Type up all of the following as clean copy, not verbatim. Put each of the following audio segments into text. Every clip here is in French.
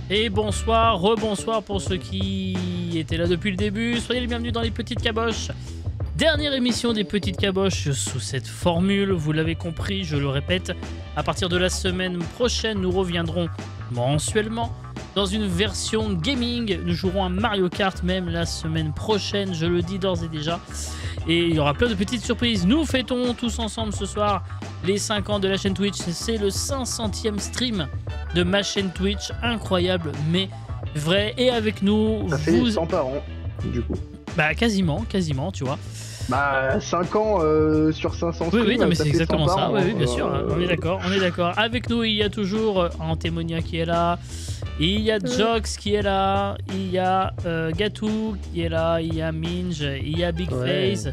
Et bonsoir, rebonsoir pour ceux qui étaient là depuis le début. Soyez les bienvenus dans les Petites Caboches. Dernière émission des Petites Caboches sous cette formule, vous l'avez compris, je le répète. À partir de la semaine prochaine, nous reviendrons mensuellement dans une version gaming. Nous jouerons à Mario Kart même la semaine prochaine, je le dis d'ores et déjà. Et il y aura plein de petites surprises. Nous fêtons tous ensemble ce soir les 5 ans de la chaîne Twitch. C'est le 500e stream de ma chaîne Twitch. Incroyable, mais vrai. Et avec nous, ça fait 100 par an, du coup. Bah quasiment, tu vois. Bah 5 ans sur 500 streams, oui, non, mais c'est exactement ça. Oui, bien sûr, on est d'accord. Avec nous, il y a toujours Antémonia qui est là. Il y a Jox qui est là, il y a Gatou qui est là, il y a Minge, il y a Big Face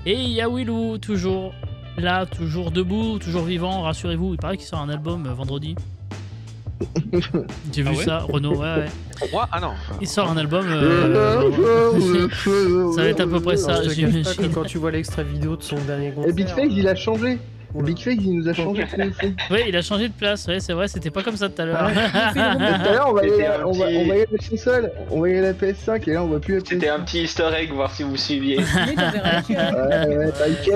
et il y a Willou, toujours là, toujours debout, toujours vivant, rassurez-vous, il paraît qu'il sort un album vendredi. J'ai vu ça, Renaud, ouais. Ah non. Il sort un album, ça va être à peu près ça. Quand tu vois l'extrait vidéo de son dernier concert... Et Big Face, il a changé. Big Face, il nous a changé. Oui, il a changé de place, ouais, c'est vrai, c'était pas comme ça tout à l'heure. Tout à l'heure, on va y aller seul, on va y aller la PS5 et là on voit plus la PS5. C'était un petit easter egg, voir si vous suiviez.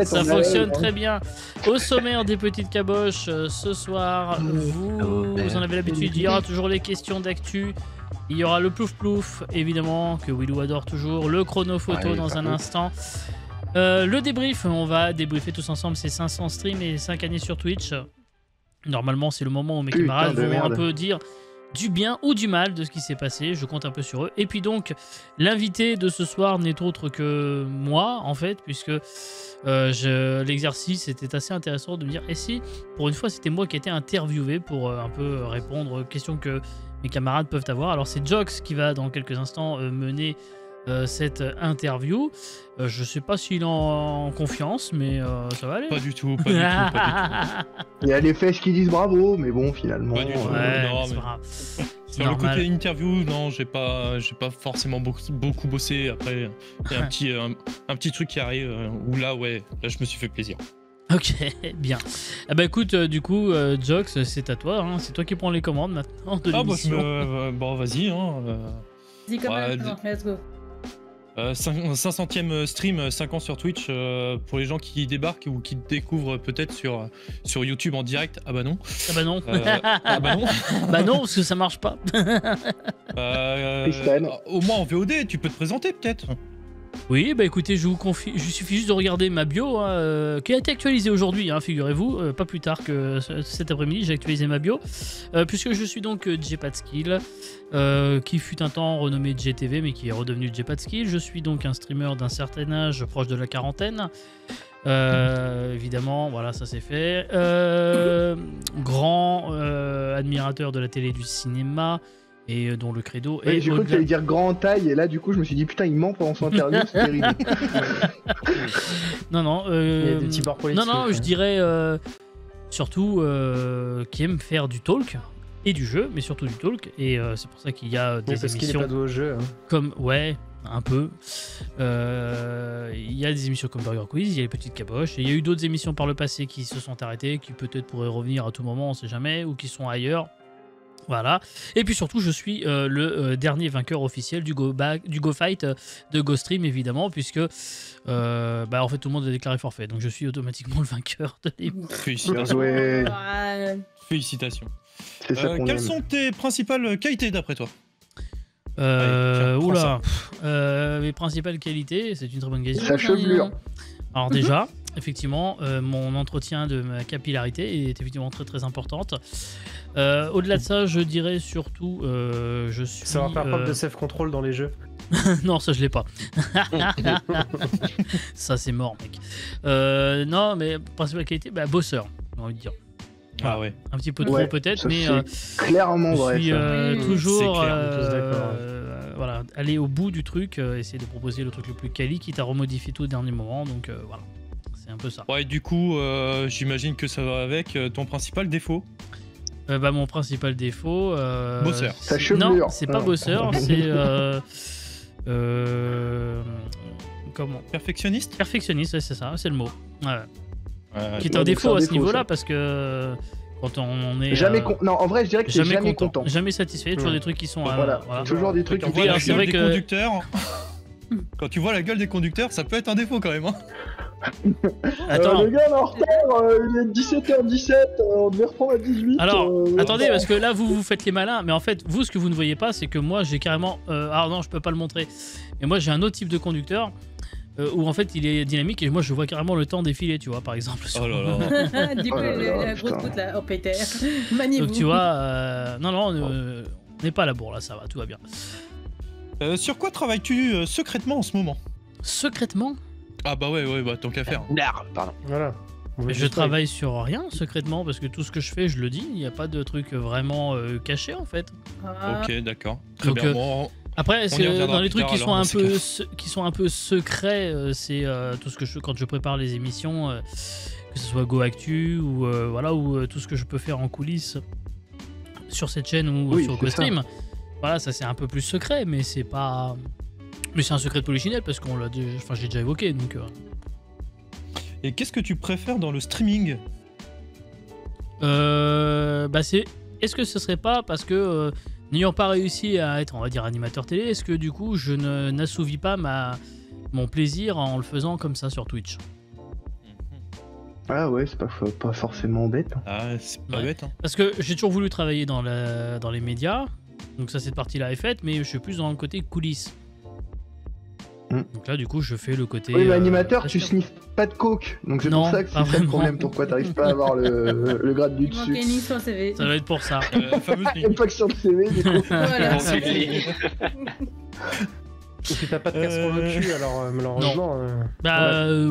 Ça fonctionne très bien. Au sommaire des Petites Caboches, ce soir, vous en avez l'habitude, il y aura toujours les questions d'actu. Il y aura le plouf plouf, évidemment, que Willou adore toujours, le chrono photo dans un instant. Le débrief, on va débriefer tous ensemble ces 500 streams et 5 années sur Twitch. Normalement, c'est le moment où mes camarades vont un peu dire du bien ou du mal de ce qui s'est passé. Je compte un peu sur eux. Et puis donc, l'invité de ce soir n'est autre que moi, en fait, puisque l'exercice était assez intéressant de me dire, et si, pour une fois, c'était moi qui étais interviewé pour un peu répondre aux questions que mes camarades peuvent avoir. Alors, c'est Jox qui va, dans quelques instants, mener cette interview. Je sais pas s'il est en confiance, mais ça va aller. Pas du tout. Il y a les flèches qui disent bravo, mais bon, finalement. Pas du tout. Non, c'est pas grave. Sur le côté interview, non, j'ai pas forcément beaucoup bossé. Après, il y a un petit truc qui arrive où là, je me suis fait plaisir. Ok, bien. Bah écoute, du coup, Jox, c'est à toi. Hein. C'est toi qui prends les commandes maintenant de l'émission. Bon, vas-y. Dis quand même, let's go. 500e stream, 5 ans sur Twitch, pour les gens qui débarquent ou qui découvrent peut-être sur YouTube en direct. Ah bah non. Ah bah non. Ah bah non. Bah non, parce que ça marche pas. Au moins en VOD, tu peux te présenter peut-être. Oui, bah écoutez, je vous confie, il suffit juste de regarder ma bio, qui a été actualisée aujourd'hui, hein, figurez-vous, pas plus tard que cet après-midi, j'ai actualisé ma bio, puisque je suis donc Jpatskill, qui fut un temps renommé JTV, mais qui est redevenu Jpatskill. Je suis donc un streamer d'un certain âge, proche de la quarantaine. Évidemment, voilà, ça c'est fait. Grand admirateur de la télé et du cinéma, et dont le credo est... J'ai cru que tu allais dire grand en taille, et là du coup je me suis dit putain il ment pendant son interview, c'est terrible. Non, il y a des petits bords politiques. Non, je dirais surtout qui aime faire du talk et du jeu, mais surtout du talk, et c'est pour ça qu'il y a des parce émissions... qu'il est pas doué au jeu. Hein. Comme, ouais, un peu. Il y a des émissions comme Burger Quiz, il y a les Petites Caboches, et il y a eu d'autres émissions par le passé qui se sont arrêtées, qui peut-être pourraient revenir à tout moment, on sait jamais, ou qui sont ailleurs. Voilà. Et puis surtout, je suis le dernier vainqueur officiel du Go Fight de GoStream, évidemment, puisque en fait, tout le monde a déclaré forfait. Donc, je suis automatiquement le vainqueur de l'émission. Félicitations. C'est ça qu'on quelles aime. sont tes principales qualités d'après toi? Mes principales qualités, c'est une très bonne question. Sa chevelure. Alors déjà, effectivement, mon entretien de ma capillarité est effectivement très très importante. Au-delà de ça, je dirais surtout, je suis... Ça va faire preuve de self-control dans les jeux. Non, ça je l'ai pas. Ça c'est mort, mec. Non, mais principale qualité, bosseur, j'ai envie de dire. Ah ouais. Un petit peu trop peut-être, mais clairement je vrai. suis toujours d'accord. voilà, aller au bout du truc, essayer de proposer le truc le plus quali, quitte à remodifier tout au dernier moment. Donc voilà, c'est un peu ça. Ouais, du coup, j'imagine que ça va avec ton principal défaut. Mon principal défaut. Bosseur. Sa chevelure. Non, c'est pas bosseur, c'est. Comment? Perfectionniste. Perfectionniste, ouais, c'est ça, c'est le mot. Ouais. Qui est un défaut à ce niveau-là, parce que Quand on est jamais non, en vrai, je dirais que c'est jamais content. Jamais satisfait. Toujours des trucs qui sont. Voilà. Toujours des trucs. Quand tu vois la gueule des conducteurs, quand tu vois la gueule des conducteurs, ça peut être un défaut quand même. Hein. Attends. Le gars est en retard, il est 17h17, on devait reprendre à 18. Alors, attendez, parce que là, vous faites les malins, mais en fait, vous, ce que vous ne voyez pas, c'est que moi, j'ai carrément. Ah non, je peux pas le montrer. Mais moi, j'ai un autre type de conducteur où en fait, il est dynamique et moi, je vois carrément le temps défiler, tu vois, par exemple. Oh là là. Du coup, la grosse route là, oh Peter, maniez-vous. Donc, tu vois, non, on n'est pas à la bourre là, ça va, tout va bien. Sur quoi travailles-tu secrètement en ce moment? Secrètement? Ah bah ouais, bah tant qu'à faire. Pardon. Voilà. Mais je travaille sur rien secrètement parce que tout ce que je fais, je le dis, il n'y a pas de truc vraiment caché en fait. Ah. Ok, d'accord. Très Donc, bien. Bon, après, dans les trucs qui sont, qui sont un peu secrets, c'est tout ce que quand je prépare les émissions, que ce soit Go Actu ou voilà, ou tout ce que je peux faire en coulisses sur cette chaîne ou sur GoStream. Voilà, ça c'est un peu plus secret, mais c'est pas. Mais c'est un secret de Polichinelle parce qu'on l'a déjà, enfin j'ai déjà évoqué donc. Et qu'est-ce que tu préfères dans le streaming? Bah c'est. Est-ce que ce serait pas parce que n'ayant pas réussi à être, on va dire, animateur télé, est-ce que du coup je n'assouvis pas mon plaisir en le faisant comme ça sur Twitch? Ah ouais, c'est pas forcément bête. Ah, c'est pas bête. Hein. Parce que j'ai toujours voulu travailler dans les médias, donc ça cette partie-là est faite, mais je suis plus dans le côté coulisses. Donc là, du coup, je fais le côté. Oui, mais animateur, tu sniffes pas de coke. Donc c'est pour ça que c'est ça le problème. Pourquoi t'arrives pas à avoir le grade du dessus. Il manque sur le CV. Ça doit être pour ça. Il n'y a pas que sur le CV, du coup. Voilà. Si t'as pas de casserole au cul, alors malheureusement.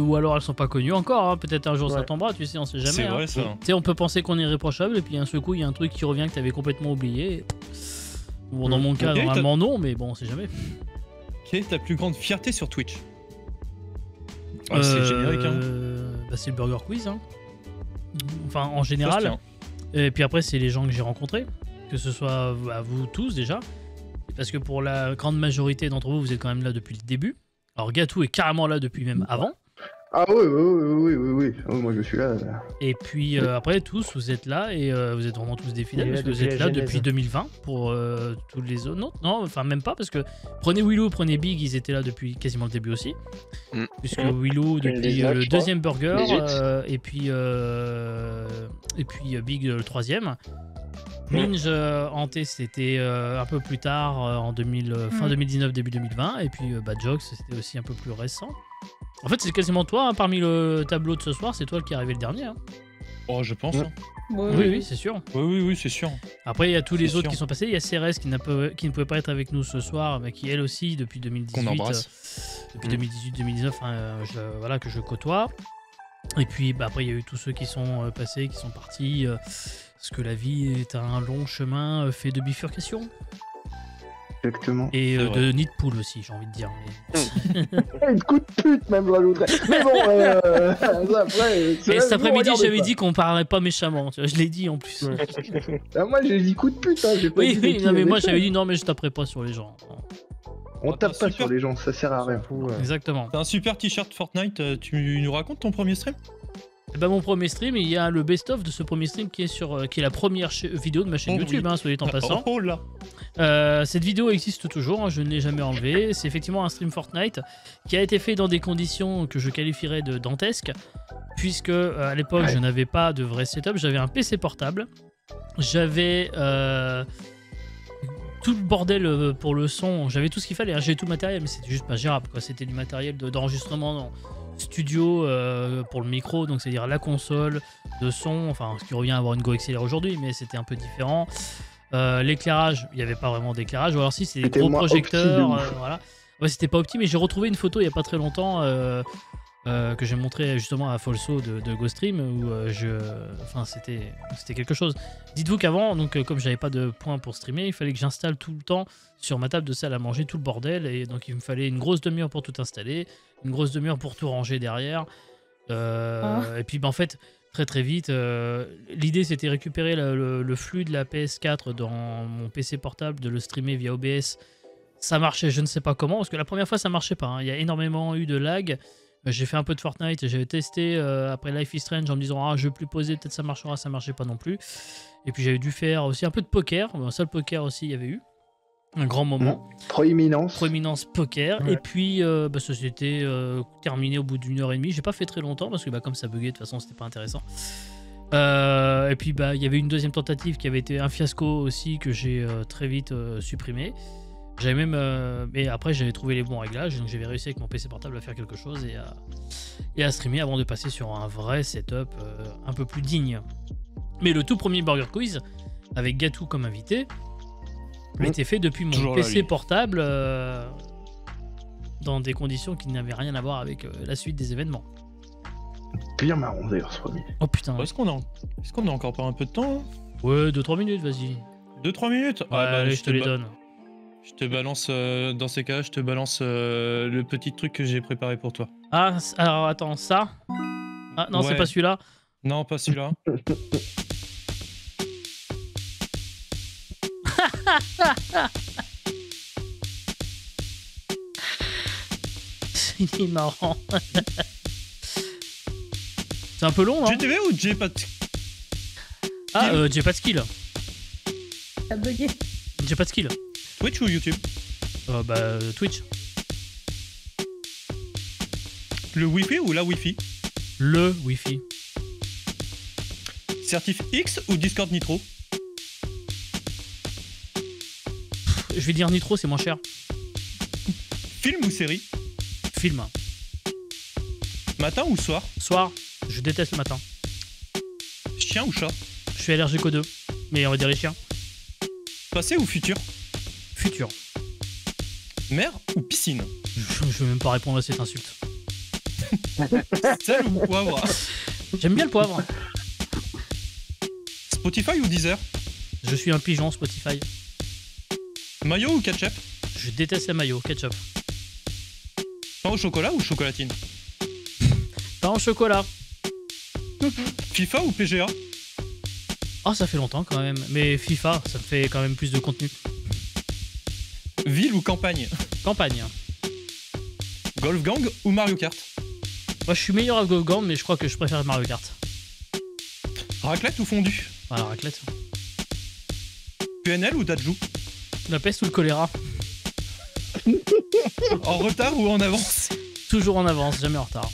Ou alors elles sont pas connues encore. Hein. Peut-être un jour ça tombera, tu sais, on sait jamais. C'est vrai ça. Tu sais, on peut penser qu'on est irréprochable et puis d'un seul coup, il y a un truc qui revient que t'avais complètement oublié. Bon, dans mon cas, normalement non, mais bon, on sait jamais. Quelle est ta plus grande fierté sur Twitch? C'est générique, hein. Bah, c'est le Burger Quiz, hein. Enfin, en général. Et puis après, c'est les gens que j'ai rencontrés, que ce soit à vous tous déjà, parce que pour la grande majorité d'entre vous, vous êtes quand même là depuis le début. Alors Gatou est carrément là depuis même avant. Ah oui. Oh, moi je suis là. Et puis après, tous, vous êtes là et vous êtes vraiment tous des fidèles parce que vous êtes là depuis 2020 pour tous les autres. Non, enfin même pas parce que prenez Willow, prenez Big, ils étaient là depuis quasiment le début aussi. Puisque Willow depuis le deuxième burger et puis Big le troisième. Minge Hanté c'était un peu plus tard en fin 2019, début 2020 et puis Badjox c'était aussi un peu plus récent. En fait, c'est quasiment toi, hein, parmi le tableau de ce soir, c'est toi qui est arrivé le dernier. Hein. Oh, je pense. Hein. Oui, c'est sûr. Oui, c'est sûr. Après, il y a tous les autres qui sont passés. Il y a Cérès qui ne pouvait pas être avec nous ce soir, mais qui, elle aussi, depuis 2018, qu'on embrasse. Depuis 2018-2019, voilà, que je côtoie. Et puis, après, il y a eu tous ceux qui sont passés, qui sont partis. Parce que la vie est un long chemin fait de bifurcation. Exactement. Et de nid de poule aussi, j'ai envie de dire. Mais... de coup de pute, même, je rajouterais. Mais bon, après... Et cet après-midi, j'avais dit qu'on parlerait pas méchamment. Tu vois, je l'ai dit en plus. Moi, j'ai dit coup de pute. Hein, j'ai pas dit mais moi, j'avais dit non, mais je taperai pas sur les gens. On tape pas sur les gens, ça sert à rien. Exactement. T'as un super t-shirt Fortnite, tu nous racontes ton premier stream? Mon premier stream, il y a le best-of de ce premier stream qui est la première vidéo de ma chaîne YouTube, hein, soit dit en passant. Oh là. Cette vidéo existe toujours, hein, je ne l'ai jamais enlevée. C'est effectivement un stream Fortnite qui a été fait dans des conditions que je qualifierais de dantesques, puisque à l'époque je n'avais pas de vrai setup, j'avais un PC portable, j'avais tout le bordel pour le son, j'avais tout ce qu'il fallait, hein, j'avais tout le matériel, mais c'était juste pas gérable, quoi. C'était du matériel d'enregistrement studio pour le micro, donc c'est-à-dire la console de son, enfin ce qui revient à avoir une Go XLR aujourd'hui, mais c'était un peu différent. L'éclairage, il n'y avait pas vraiment d'éclairage, ou alors si, c'est des gros projecteurs, voilà. Ouais, c'était pas opti, mais j'ai retrouvé une photo il n'y a pas très longtemps que j'ai montré justement à Folso de GoStream où enfin c'était quelque chose. Dites-vous qu'avant, donc comme j'avais pas de points pour streamer, il fallait que j'installe tout le temps sur ma table de salle à manger tout le bordel, et donc il me fallait une grosse demi-heure pour tout installer, une grosse demi-heure pour tout ranger derrière. Et puis en fait, très vite, l'idée c'était récupérer le flux de la PS4 dans mon PC portable, de le streamer via OBS. Ça marchait, je ne sais pas comment, parce que la première fois ça marchait pas, hein. Il y a énormément eu de lag. J'ai fait un peu de Fortnite, j'avais testé après Life is Strange en me disant je vais plus poser, peut-être ça marchera, ça marchait pas non plus. Et puis j'avais dû faire aussi un peu de poker, un seul poker aussi il y avait eu. Un grand moment. Proéminence poker. Ouais. Et puis ça s'était terminé au bout d'1 heure et demie. J'ai pas fait très longtemps parce que comme ça buguait de toute façon c'était pas intéressant. Et puis il y avait une deuxième tentative qui avait été un fiasco aussi que j'ai très vite supprimé. J'avais même mais après j'avais trouvé les bons réglages, donc j'avais réussi avec mon PC portable à faire quelque chose et à streamer avant de passer sur un vrai setup un peu plus digne. Mais le tout premier Burger Quiz avec Gatou comme invité a été fait depuis mon toujours PC portable dans des conditions qui n'avaient rien à voir avec la suite des événements. Bien marrant d'ailleurs ce premier. Oh putain. Est-ce qu'on a encore pas un peu de temps? Ouais, 2-3 minutes, vas-y. 2-3 minutes? Ouais, allez, je te les donne. Je te balance, dans ces cas, je te balance le petit truc que j'ai préparé pour toi. Ah, alors attends, ça? Ah non, ouais. C'est pas celui-là? Non, pas celui-là. Il est marrant. C'est un peu long, non? GTV ou J pas de... Ah, j'ai pas de skill. T'as bugué. J'ai pas de skill. Twitch ou YouTube? Twitch. Le Wi-Fi ou la Wi-Fi? Le Wi-Fi. Certif X ou Discord Nitro? Je vais dire Nitro, c'est moins cher. Film ou série? Film. Matin ou soir? Soir. Je déteste le matin. Chien ou chat? Je suis allergique aux deux. Mais on va dire les chiens. Passé ou futur? Futur. Mer ou piscine? Je veux même pas répondre à cette insulte. Sel ou poivre? J'aime bien le poivre. Spotify ou Deezer? Je suis un pigeon Spotify. Mayo ou ketchup? Je déteste la mayo, ketchup. Pain au chocolat ou chocolatine? Pain au chocolat. FIFA ou PGA? Oh, ça fait longtemps quand même. Mais FIFA, ça me fait quand même plus de contenu. Ville ou campagne? Campagne. Golf Gang ou Mario Kart? Moi, je suis meilleur à Golf Gang, mais je crois que je préfère Mario Kart. Raclette ou fondue? Voilà, raclette. PNL ou Dajou? La peste ou le choléra? En retard ou en avance? Toujours en avance, jamais en retard.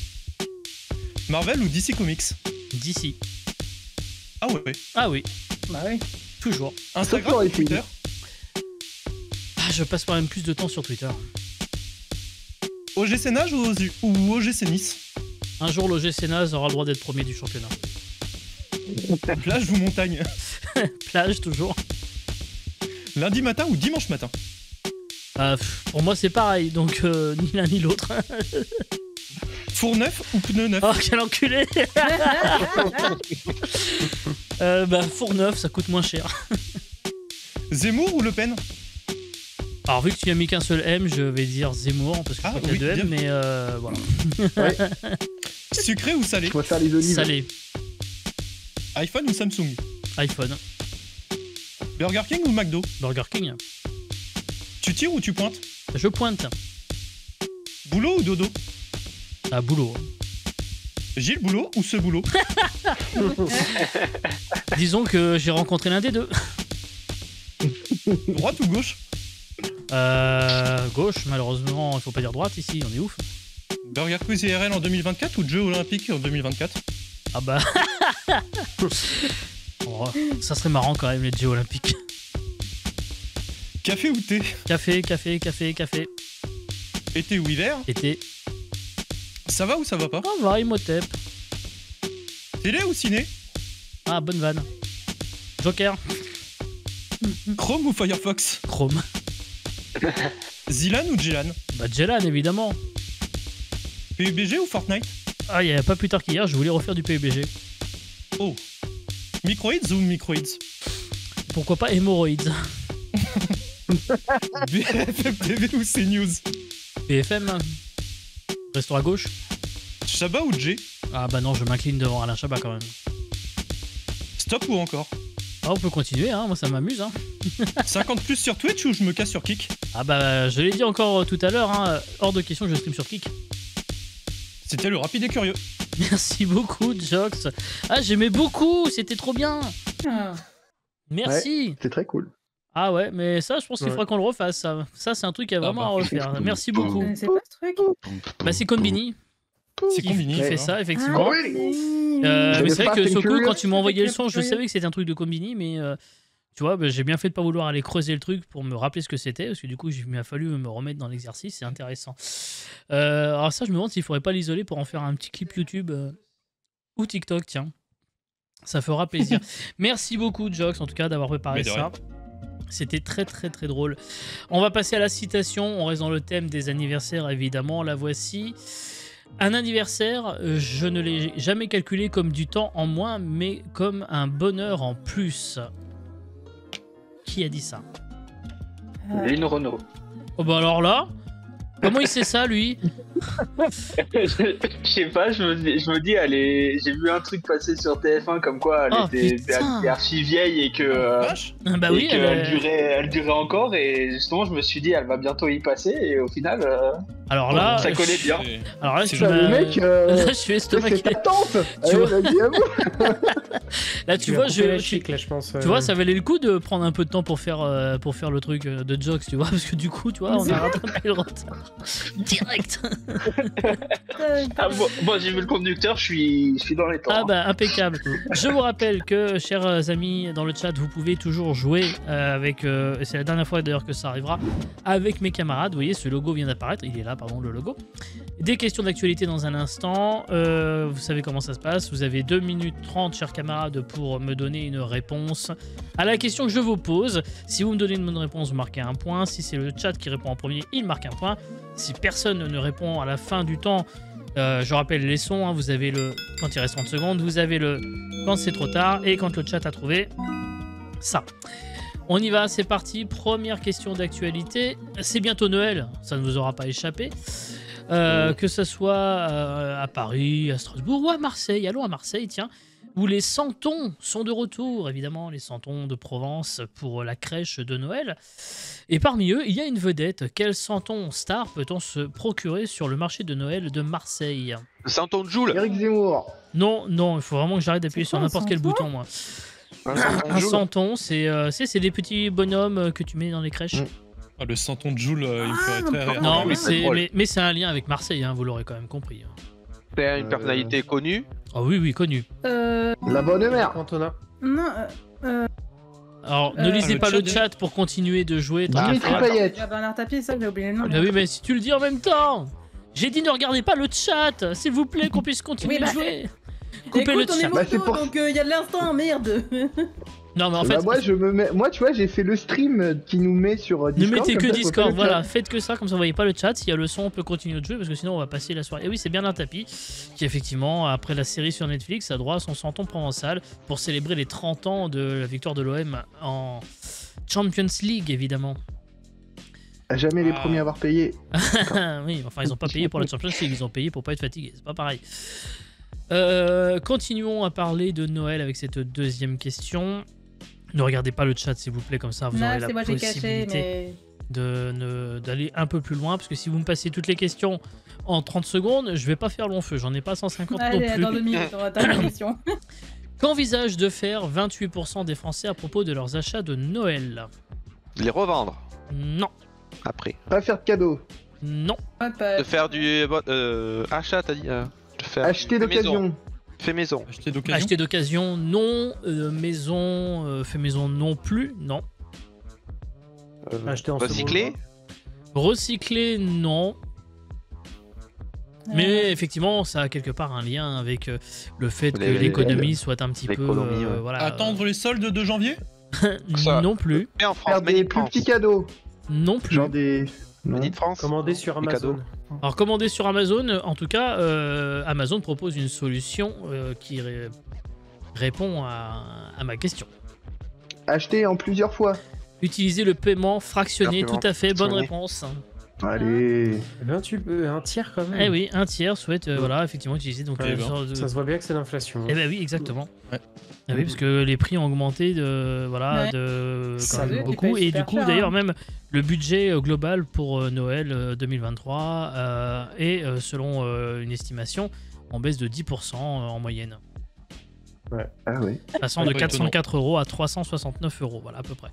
Marvel ou DC Comics? DC. Ah ouais. Ah oui. Bah oui. Toujours. Instagram ou Twitter? Ah, je passe quand même plus de temps sur Twitter. OGC Nage ou OGC Nice? Un jour, l'OGC Naz aura le droit d'être premier du championnat. Plage ou montagne? Plage, toujours. Lundi matin ou dimanche matin? Pour moi, c'est pareil, donc ni l'un ni l'autre. Four neuf ou pneu neuf? Oh, quel enculé. Four neuf, ça coûte moins cher. Zemmour ou Le Pen? Alors, vu que tu as mis qu'un seul M, je vais dire Zemmour, parce que je crois qu'il y a deux M, mais voilà. Ouais. Sucré ou salé? Je préfère les olives. Salé. iPhone ou Samsung? iPhone. Burger King ou McDo? Burger King. Tu tires ou tu pointes? Je pointe. Boulot ou dodo? Ah, boulot. Gilles Boulot ou ce boulot? Disons que j'ai rencontré l'un des deux. Droite ou gauche? Gauche, malheureusement, il faut pas dire droite ici, on est ouf. Burger Quiz IRL en 2024 ou Jeux Olympiques en 2024? Ah bah... Oh, ça serait marrant quand même, les Jeux Olympiques. Café ou thé? Café, café, café, café. Été ou hiver? Été. Ça va ou ça va pas? Ça va, Imhotep. Télé ou ciné? Ah, bonne vanne. Joker. Chrome ou Firefox? Chrome. Zilan ou Jelan? Bah Jelan, évidemment. PUBG ou Fortnite? Ah, il y a pas plus tard qu'hier, je voulais refaire du PUBG. Oh. Microids ou Microids? Pourquoi pas hémorroïdes? BFM TV ou CNews? BFM. Restons à gauche. Chabat ou J? Ah bah non, je m'incline devant Alain Chabat quand même. Stop ou encore? Ah, on peut continuer, hein, moi ça m'amuse. Hein. 50 plus sur Twitch ou je me casse sur Kick? Ah bah je l'ai dit encore tout à l'heure, hein, hors de question que je stream sur Kick. C'était le rapide et curieux. Merci beaucoup, Jox. Ah, j'aimais beaucoup, c'était trop bien. Merci. Ouais, c'était très cool. Ah ouais, mais ça, je pense qu'il faudra qu'on le refasse. Ça c'est un truc à vraiment à refaire. Merci beaucoup. C'est quoi ce truc? Bah, c'est Konbini. C'est Konbini. Qui fait ça, effectivement. Mais c'est vrai que Soko, quand tu m'as envoyé le son, je savais que c'était un truc de Konbini, mais tu vois, bah, j'ai bien fait de pas vouloir aller creuser le truc pour me rappeler ce que c'était, parce que du coup, il m'a fallu me remettre dans l'exercice, c'est intéressant. Alors ça, je me demande s'il faudrait pas l'isoler pour en faire un petit clip YouTube ou TikTok, tiens. Ça fera plaisir. Merci beaucoup, Jox, en tout cas, d'avoir préparé ça. C'était très très très drôle. On va passer à la citation, on reste dans le thème des anniversaires, évidemment, la voici. Un anniversaire, je ne l'ai jamais calculé comme du temps en moins, mais comme un bonheur en plus. Qui a dit ça? Lynn Renault. Oh bah alors là, comment il sait ça, lui? Je sais pas, je me dis, j'ai vu un truc passer sur TF1 comme quoi elle était archi vieille et que, bah oui, elle durait encore, et justement je me suis dit elle va bientôt y passer, et au final alors là, ça collait bien. Alors là, le mec, là, je suis estomaqué. c'est ta tante. Tu vois, là, tu vois, je pense. Tu vois, ça valait le coup de prendre un peu de temps pour faire le truc de Jox, tu vois, parce que du coup, tu vois, on a rattrapé le retard direct. Ah, bon, j'ai vu le conducteur, je suis dans les temps. Ah bah impeccable. Je vous rappelle que, chers amis dans le chat, vous pouvez toujours jouer avec, c'est la dernière fois d'ailleurs que ça arrivera, avec mes camarades. Vous voyez, ce logo vient d'apparaître, il est là, pardon, le logo. Des questions d'actualité dans un instant. Vous savez comment ça se passe. Vous avez 2 minutes 30, chers camarades, pour me donner une réponse à la question que je vous pose. Si vous me donnez une bonne réponse, vous marquez un point. Si c'est le chat qui répond en premier, il marque un point. Si personne ne répond à la fin du temps, je rappelle les sons, hein, vous avez le quand il reste 30 secondes, vous avez le quand c'est trop tard, et quand le chat a trouvé ça. On y va, c'est parti. Première question d'actualité. C'est bientôt Noël, ça ne vous aura pas échappé. Que ce soit à Paris, à Strasbourg ou à Marseille. Allons à Marseille, tiens, où les Santons sont de retour, évidemment, les Santons de Provence pour la crèche de Noël. Et parmi eux, il y a une vedette. Quel Santon star peut-on se procurer sur le marché de Noël de Marseille? Santon de Joule. Eric Zemmour. Non, il faut vraiment que j'arrête d'appuyer sur n'importe quel bouton, moi. Un Santon, c'est des petits bonhommes que tu mets dans les crèches. Ah, le Santon de Joule, il me ferait très rire. Non, mais c'est un lien avec Marseille, hein, vous l'aurez quand même compris. C'est une personnalité connue. Ah oui, connue. La bonne mère. Antonin. Non. Alors, ne lisez pas le chat pour continuer de jouer. Dimitri Payet. Bernard Tapie, ça, j'ai oublié le nom. Bah oui, mais si tu le dis en même temps. J'ai dit ne regardez pas le chat, s'il vous plaît, qu'on puisse continuer de jouer. Coupez le chat. On est moto, donc il y a de l'instant, merde. Non, mais en fait, moi, tu vois, j'ai fait le stream qui nous met sur Discord. Ne mettez que Discord, voilà, faites que ça, comme ça vous voyez pas le chat. S'il y a le son, on peut continuer de jouer, parce que sinon on va passer la soirée. Et oui, c'est Bernard Tapie qui, effectivement, après la série sur Netflix, a droit à son Santon provençal pour célébrer les 30 ans de la victoire de l'OM en Champions League, évidemment. À jamais les premiers à avoir payé. Oui, enfin, ils ont pas payé pour la Champions League, ils ont payé pour pas être fatigués, c'est pas pareil. Continuons à parler de Noël avec cette deuxième question. Ne regardez pas le chat, s'il vous plaît, comme ça vous aurez la possibilité d'aller un peu plus loin, parce que si vous me passez toutes les questions en 30 secondes, je vais pas faire long feu, j'en ai pas 150 non plus. Dans 2 minutes, on va ta question. Qu'envisage de faire 28% des Français à propos de leurs achats de Noël? Les revendre. Non. Après. Pas faire de cadeaux. Non. De faire du achat, t'as dit Acheter d'occasion. Fait maison. Acheter d'occasion, non. Fait maison non plus, non. Acheter en recycler. Recycler, non. Mais effectivement, ça a quelque part un lien avec le fait que l'économie soit un petit peu... voilà. Attendre les soldes de janvier. Non plus. Et en France, faire des plus petits cadeaux. Non plus. Genre des... Made in France. Commander sur Amazon. Alors, commander sur Amazon, en tout cas, Amazon propose une solution qui répond à ma question. Acheter en plusieurs fois. Utiliser le paiement fractionné, tout à fait, bonne réponse. Allez. Eh ben, un tiers quand même. Eh oui, un tiers souhaite voilà, effectivement utiliser donc Ça se voit bien que c'est l'inflation. Eh ben oui, exactement. Ouais. Ah oui, parce que les prix ont augmenté de Ouais. quand même Tu beaucoup payes et du super coup cher, d'ailleurs hein. même le budget global pour Noël 2023 est selon une estimation en baisse de 10% en moyenne, Ah ouais. passant de Pas étonnant. 404 € à 369 €, voilà à peu près.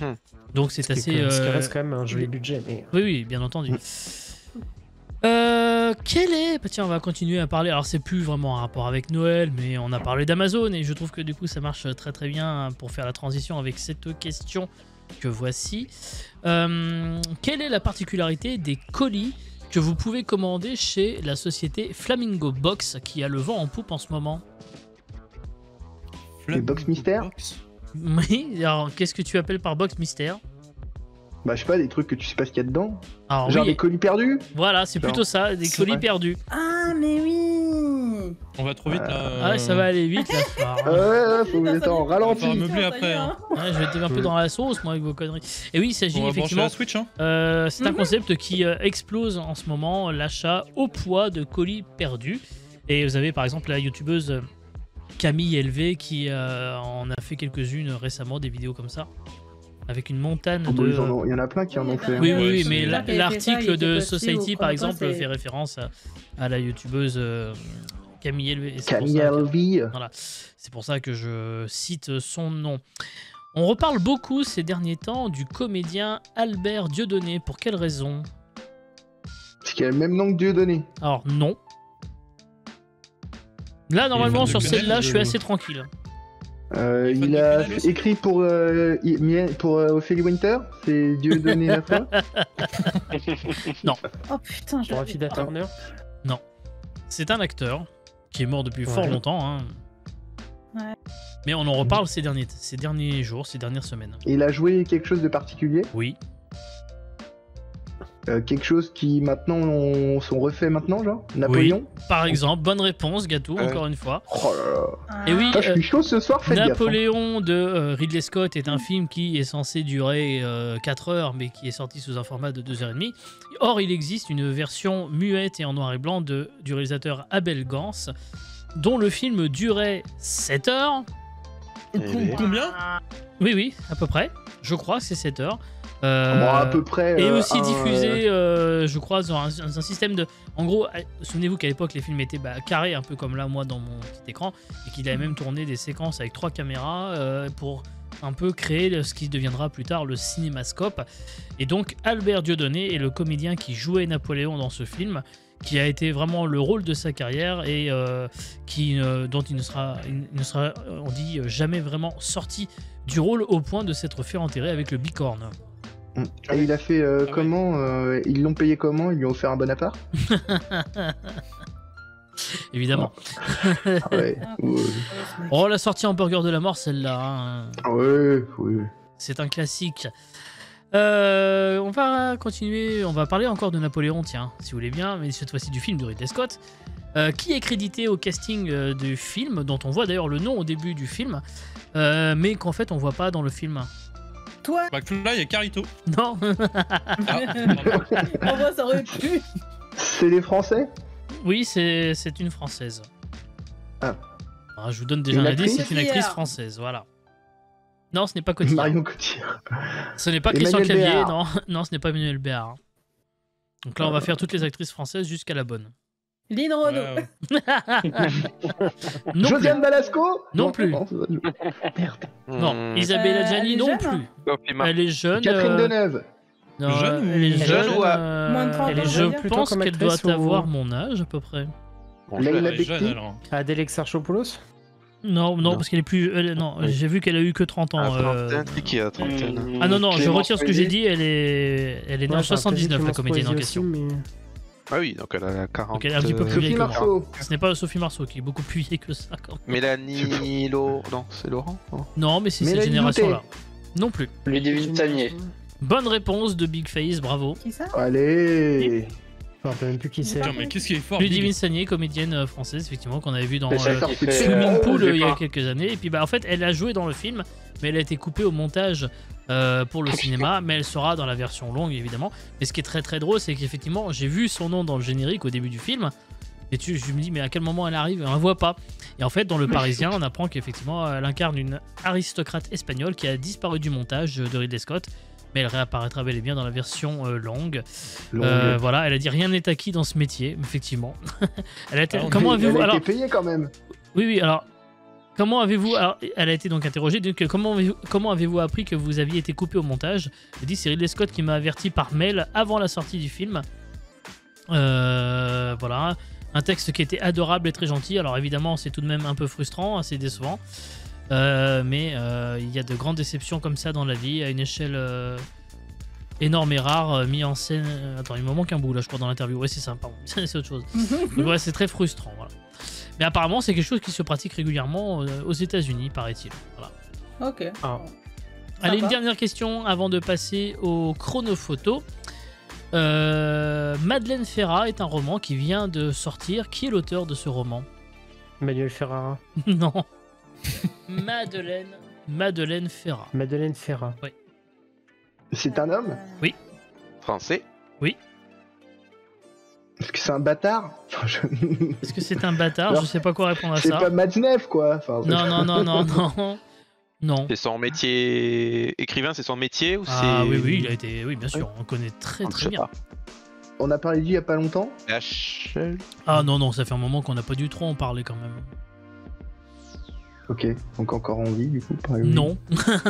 Mhm. Donc c'est assez Ce qui reste quand même un joli budget. Mais... oui, oui, bien entendu. Quel est... Bah, tiens, on va continuer à parler. Alors, c'est plus vraiment un rapport avec Noël, mais on a parlé d'Amazon et je trouve que du coup, ça marche très très bien pour faire la transition avec cette question que voici. Quelle est la particularité des colis que vous pouvez commander chez la société Flamingo Box qui a le vent en poupe en ce moment? Les box mystères. Oui, alors qu'est-ce que tu appelles par box mystère? Bah, je sais pas, des trucs que tu sais pas ce qu'il y a dedans. Alors, Genre oui, des colis perdus. voilà, c'est plutôt ça, des C'est colis vrai. perdus. Ah, mais oui. On va trop vite là. Ah ouais, ça va aller vite là. ce soir, hein. Ouais, faut être en On va ralenti. meubler après. Hein. Ouais, je vais être un peu dans la sauce, moi, avec vos conneries. Et oui, il s'agit On va brancher effectivement. la Switch. Hein. C'est un concept qui explose en ce moment, l'achat au poids de colis perdus. Et vous avez par exemple la youtubeuse Camille LV qui en a fait quelques-unes récemment, des vidéos comme ça, avec une montagne Oh, bah, de. il y en a plein qui en ont fait. Oui, hein. oui, oui, Ouais, mais c'est- Là, qui avait fait ça, l'article il était de posté Society, au par Coin exemple, Coin, fait référence à la youtubeuse Camille LV. Et c'est pour Camille ça que- LV. Voilà, c'est pour ça que je cite son nom. On reparle beaucoup ces derniers temps du comédien Albert Dieudonné. Pour quelle raison? Parce qu'il a le même nom que Dieudonné. Alors non. Là, normalement, fan de sur Quenelle, celle-là, je suis assez tranquille. Il a écrit pour Ophélie Winter. C'est Dieudonné la fois. Oh putain, je Pour l'avais Affida pas. Turner. C'est un acteur qui est mort depuis Ouais. fort longtemps. Hein. Ouais. Mais on en reparle ces derniers jours, ces dernières semaines. Il a joué quelque chose de particulier. Oui. Quelque chose qui maintenant sont refait maintenant, genre Napoléon. Par exemple, bonne réponse, Gâteau, encore une fois. Oh là là. Ah. Et oui, Putain, je suis chaud ce soir, faites gaffe. Hein. Napoléon de Ridley Scott est un film qui est censé durer 4 heures, mais qui est sorti sous un format de 2h30. Or, il existe une version muette et en noir et blanc du réalisateur Abel Gans, dont le film durait 7 heures. Combien? Oui, oui, à peu près. Je crois que c'est 7 heures. Bon, à peu près. Et aussi diffusé, je crois, dans un système de... En gros, souvenez-vous qu'à l'époque, les films étaient carrés, un peu comme là, moi, dans mon petit écran, et qu'il avait même tourné des séquences avec 3 caméras pour un peu créer ce qui deviendra plus tard le cinémascope. Et donc, Albert Dieudonné est le comédien qui jouait Napoléon dans ce film, qui a été vraiment le rôle de sa carrière et dont il ne sera, on dit, jamais vraiment sorti du rôle au point de s'être fait enterrer avec le bicorne. Et il a fait ouais. comment Ils l'ont payé comment Ils lui ont offert un bon appart. Évidemment. Ah ouais. Ouais. Oh, la sortie hamburger de la mort, celle-là. Hein. Ouais, ouais. C'est un classique. On va continuer. On va parler encore de Napoléon, tiens, si vous voulez bien, mais cette fois-ci du film de Ridley Scott, qui est crédité au casting du film, dont on voit d'ailleurs le nom au début du film, mais qu'en fait on voit pas dans le film. Toi, Là, il y a Carito. Non. en vrai, ça aurait pu. C'est les Français. Oui, c'est une française. Ah. Alors, je vous donne déjà Une un indice, actrice c'est une actrice Cotillard. française, voilà. Non, ce n'est pas Cotillard. Marion Cotillard. Ce n'est pas Emmanuel Christian Clavier, Béard. non. Non, ce n'est pas Emmanuel Béard. Donc là, on va faire toutes les actrices françaises jusqu'à la bonne. Lynn Renaud. Non plus. Josiane Balasco. Non plus. Merde. Non, Isabella elle Gianni est non jeune, plus. hein. Elle est jeune. Catherine Deneuve. Non, Jeune elle est ou- jeune. Jeune ou Moins de 30 elle est, ans, je dire. Plutôt pense comme qu'elle doit actrice ou- avoir mon âge à peu près. Bon, Leila Elle est jeune, Bekti. alors. Adèle Exarchopoulos. Non, Non. parce qu'elle est plus. Non, Oui. j'ai vu qu'elle a eu que 30 ans. À trentaine, c'est qui à trentaine? Ah non, non, je Clémence retire ce que j'ai Poésy. dit. Elle est née en 79, la comédienne en question. Ah oui, donc elle a 40. Donc elle est un petit peu plus Sophie vieille que moi. Marceau. Ce n'est pas Sophie Marceau qui est beaucoup plus vieille que ça. Quand même. Mélanie Non, c'est Laurent non Non, mais c'est cette Mélanie génération-là. Non plus. Ludivine Sagnier. Bonne réponse de Big Face, bravo. Qui ça Allez. Je me rappelle même plus qui c'est. Putain, mais qu'est-ce qu'il est fort. Ludivine Big. Sagnier, comédienne française, effectivement, qu'on avait vu dans C'est celle qui fait, Swimming Pool j'ai il y a pas. quelques années. Et puis, bah, en fait, elle a joué dans le film, mais elle a été coupée au montage pour le cinéma, mais elle sera dans la version longue évidemment. Mais ce qui est très très drôle, c'est qu'effectivement j'ai vu son nom dans le générique au début du film, et je me dis mais à quel moment elle arrive, on la voit pas. Et en fait dans Le Parisien on apprend qu'effectivement elle incarne une aristocrate espagnole qui a disparu du montage de Ridley Scott, mais elle réapparaîtra bel et bien dans la version longue. Voilà, elle a dit rien n'est acquis dans ce métier, effectivement. Elle a été, comment avez-vous été payée quand même. Oui, alors comment avez-vous, alors, elle a été donc interrogée, donc comment avez-vous appris que vous aviez été coupé au montage? Elle dit c'est Ridley Scott qui m'a averti par mail avant la sortie du film. Voilà, un texte qui était adorable et très gentil. Alors évidemment c'est tout de même un peu frustrant, assez décevant. Mais il y a de grandes déceptions comme ça dans la vie à une échelle énorme et rare, mis en scène. Attends, il me manque un bout là, je crois, dans l'interview. Ouais, c'est ça, pardon, c'est autre chose. Donc ouais, c'est très frustrant. Voilà. Mais apparemment, c'est quelque chose qui se pratique régulièrement aux États-Unis, paraît-il. Voilà. Ok. Allez, une dernière question avant de passer au chronophoto. Madeleine Ferrat est un roman qui vient de sortir. Qui est l'auteur de ce roman? Manuel Ferrara. Non. Madeleine Ferrat. Madeleine Ferrat. Oui. C'est un homme? Oui. Français? Oui. Est-ce que c'est un bâtard? Est-ce que c'est un bâtard? Alors, je sais pas quoi répondre à c'est ça. pas Matzneff, quoi. Enfin, Non. Non. C'est son métier. Écrivain, c'est son métier ou Ah c'est. oui, il a été. Oui, bien sûr, on connaît très Je sais bien. pas. On a parlé d'il y a pas longtemps. HL. Ah non, ça fait un moment qu'on n'a pas dû trop en parler quand même. Ok, donc encore en vie, du coup, par exemple. Non,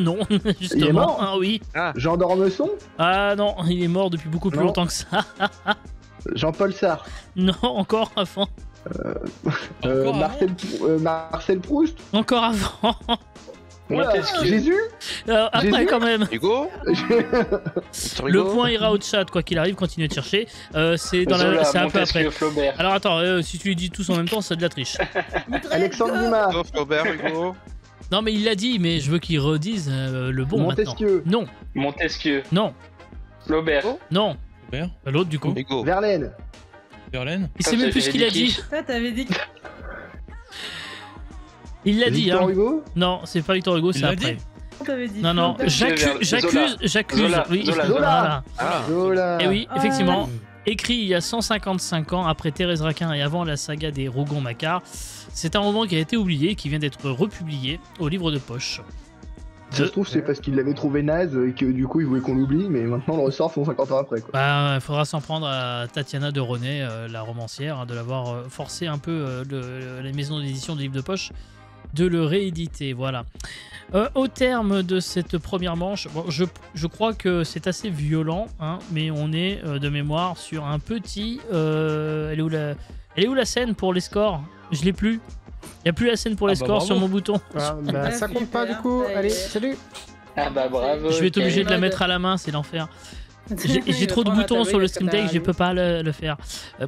non, justement. Il est mort? Ah oui. Jean d'Ormesson? Ah non, il est mort depuis beaucoup plus Non. longtemps que ça. Jean-Paul Sartre? Non, encore avant. Encore Marcel Proust? Encore avant. Oula, Montesquieu. Jésus? Après Jésus quand même. Hugo? Le point ira au chat, quoi qu'il arrive, continuez de chercher. C'est dans Zola, c'est un peu Montesquieu, après. Flaubert. Alors attends, si tu les dis tous en même temps, c'est de la triche. Alexandre Dumas? Flaubert, Hugo? Non mais il l'a dit, mais je veux qu'il redise le bon Montesquieu? maintenant. Non, Montesquieu. non, Flaubert. non. Flaubert? L'autre du coup. Hugo? Verlaine? Verlaine? Il sait même plus ce qu'il a dit. Toi, t'avais dit que... Il l'a dit, Victor hein. Hugo? Non, c'est pas Victor Hugo, Il c'est l'a après. dit T'avais dit Non, Flaubert. j'accuse. Zola. Oui, Zola. voilà. Ah. Zola. Et oui, Ah. effectivement, écrit il y a 155 ans après Thérèse Raquin et avant la saga des Rougon-Macquart, c'est un roman qui a été oublié et qui vient d'être republié au livre de poche. Ça se trouve, c'est parce qu'il l'avait trouvé naze et que du coup, il voulait qu'on l'oublie, mais maintenant on le ressort 150 ans après, quoi. Bah, il faudra s'en prendre à Tatiana de René, la romancière, hein, de l'avoir forcé un peu la maison d'édition du livre de poche de le rééditer, voilà. Au terme de cette première manche, bon, je crois que c'est assez violent, hein, mais on est de mémoire sur un petit... elle est où la scène pour les scores? Je l'ai plus. Il n'y a plus la scène pour les scores bravo. sur mon bouton. Ah, bah, ça compte pas du coup. Super, Allez, ça y est. salut. Ah bah bravo. Je vais être obligé de la mode. mettre à la main, c'est l'enfer. J'ai Il trop de va prendre boutons la sur le tablette Stream comme Deck, t'as je peux pas le faire.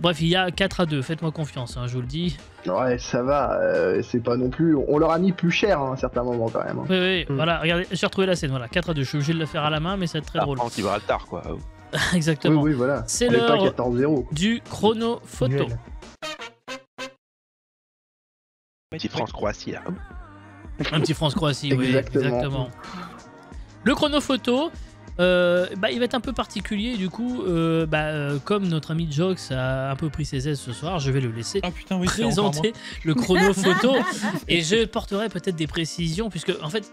Bref, il y a 4-2, faites-moi confiance, hein, je vous le dis. Ouais, ça va, c'est pas non plus... On leur a mis plus cher hein, à un certain moment, quand même. Hein. Oui, voilà, regardez, j'ai retrouvé la scène, voilà, 4-2, je suis obligé de le faire à la main, mais ça va être très drôle. En Gibraltar, quoi. Exactement. Oui, voilà. C'est On est pas l'heure 14-0. du chrono photo. Duel. Petit France-Croatie, là. Un petit France-Croatie, oui, Exactement. exactement. Le chrono photo, il va être un peu particulier, du coup, comme notre ami Jox a un peu pris ses aises ce soir, je vais le laisser Ah putain, oui, c'est encore moi. présenter le chrono photo et je porterai peut-être des précisions puisque en fait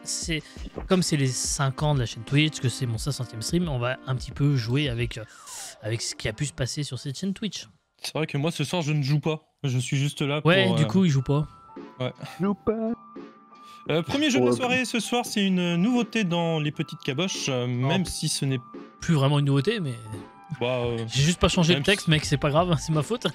comme c'est les 5 ans de la chaîne Twitch, que c'est mon 500e stream, on va un petit peu jouer avec ce qui a pu se passer sur cette chaîne Twitch. C'est vrai que moi ce soir je ne joue pas. Je suis juste là pour. Ouais, du coup il joue pas. Premier jeu de la soirée ce soir, c'est une nouveauté dans les petites caboches, même si ce n'est Plus vraiment une nouveauté, mais pas. j'ai juste pas changé le Même texte, mec, c'est pas grave, c'est ma faute.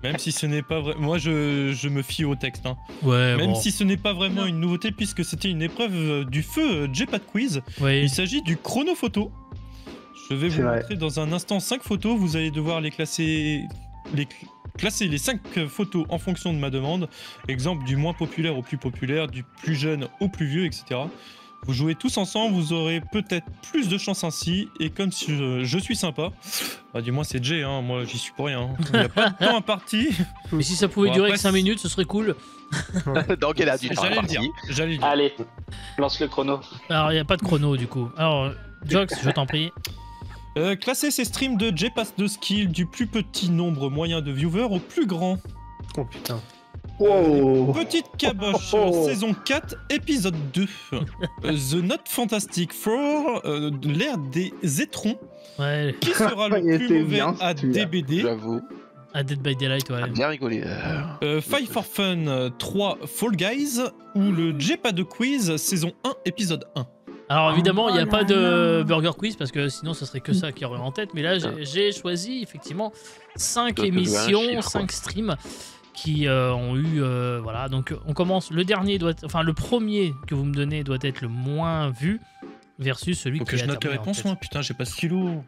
Même si ce n'est pas vrai. Moi je me fie au texte. Hein. Ouais, Même bon. si ce n'est pas vraiment une nouveauté, puisque c'était une épreuve du feu J-Pad Quiz. Oui. Il s'agit du chrono photo. Je vais vous C'est vrai. montrer dans un instant 5 photos. Vous allez devoir les classer. Classer les 5 photos en fonction de ma demande. Exemple du moins populaire au plus populaire, du plus jeune au plus vieux, etc. Vous jouez tous ensemble, vous aurez peut-être plus de chance ainsi. Et comme si je suis sympa, bah, du moins c'est Jay, hein, moi j'y suis pour rien. Il n'y a pas de temps imparti. Mais si ça pouvait Bon, durer après, que 5 minutes, ce serait cool. Donc elle a du temps. J'allais le dire. J'allais le dire. Allez, lance le chrono. Alors, il n'y a pas de chrono du coup. Alors, Jox, je t'en prie. Classer ces streams de Jay passe de skill du plus petit nombre moyen de viewers au plus grand. Oh putain. Wow. Petite caboche, saison 4, épisode 2. The Not Fantastic Four, l'ère des étrons. Ouais, Qui sera Il le plus était mauvais bien, à celui-là. DBD? J'avoue, à Dead by Daylight, ouais. bien rigolé. Five for Fun 3 Fall Guys ou le J-Pas de Quiz saison 1 épisode 1. Alors évidemment, il n'y a Oh pas là de là. Burger Quiz parce que sinon, ce serait que ça qui aurait en tête. Mais là, j'ai choisi effectivement 5 Doit te jouer un émissions, chiffre, 5 streams qui ont eu. Voilà, donc on commence. Le dernier doit être. Enfin, le premier que vous me donnez doit être le moins vu versus celui Faut qui que je a note les terminé en réponses, tête. moi. Putain, j'ai pas de stylo.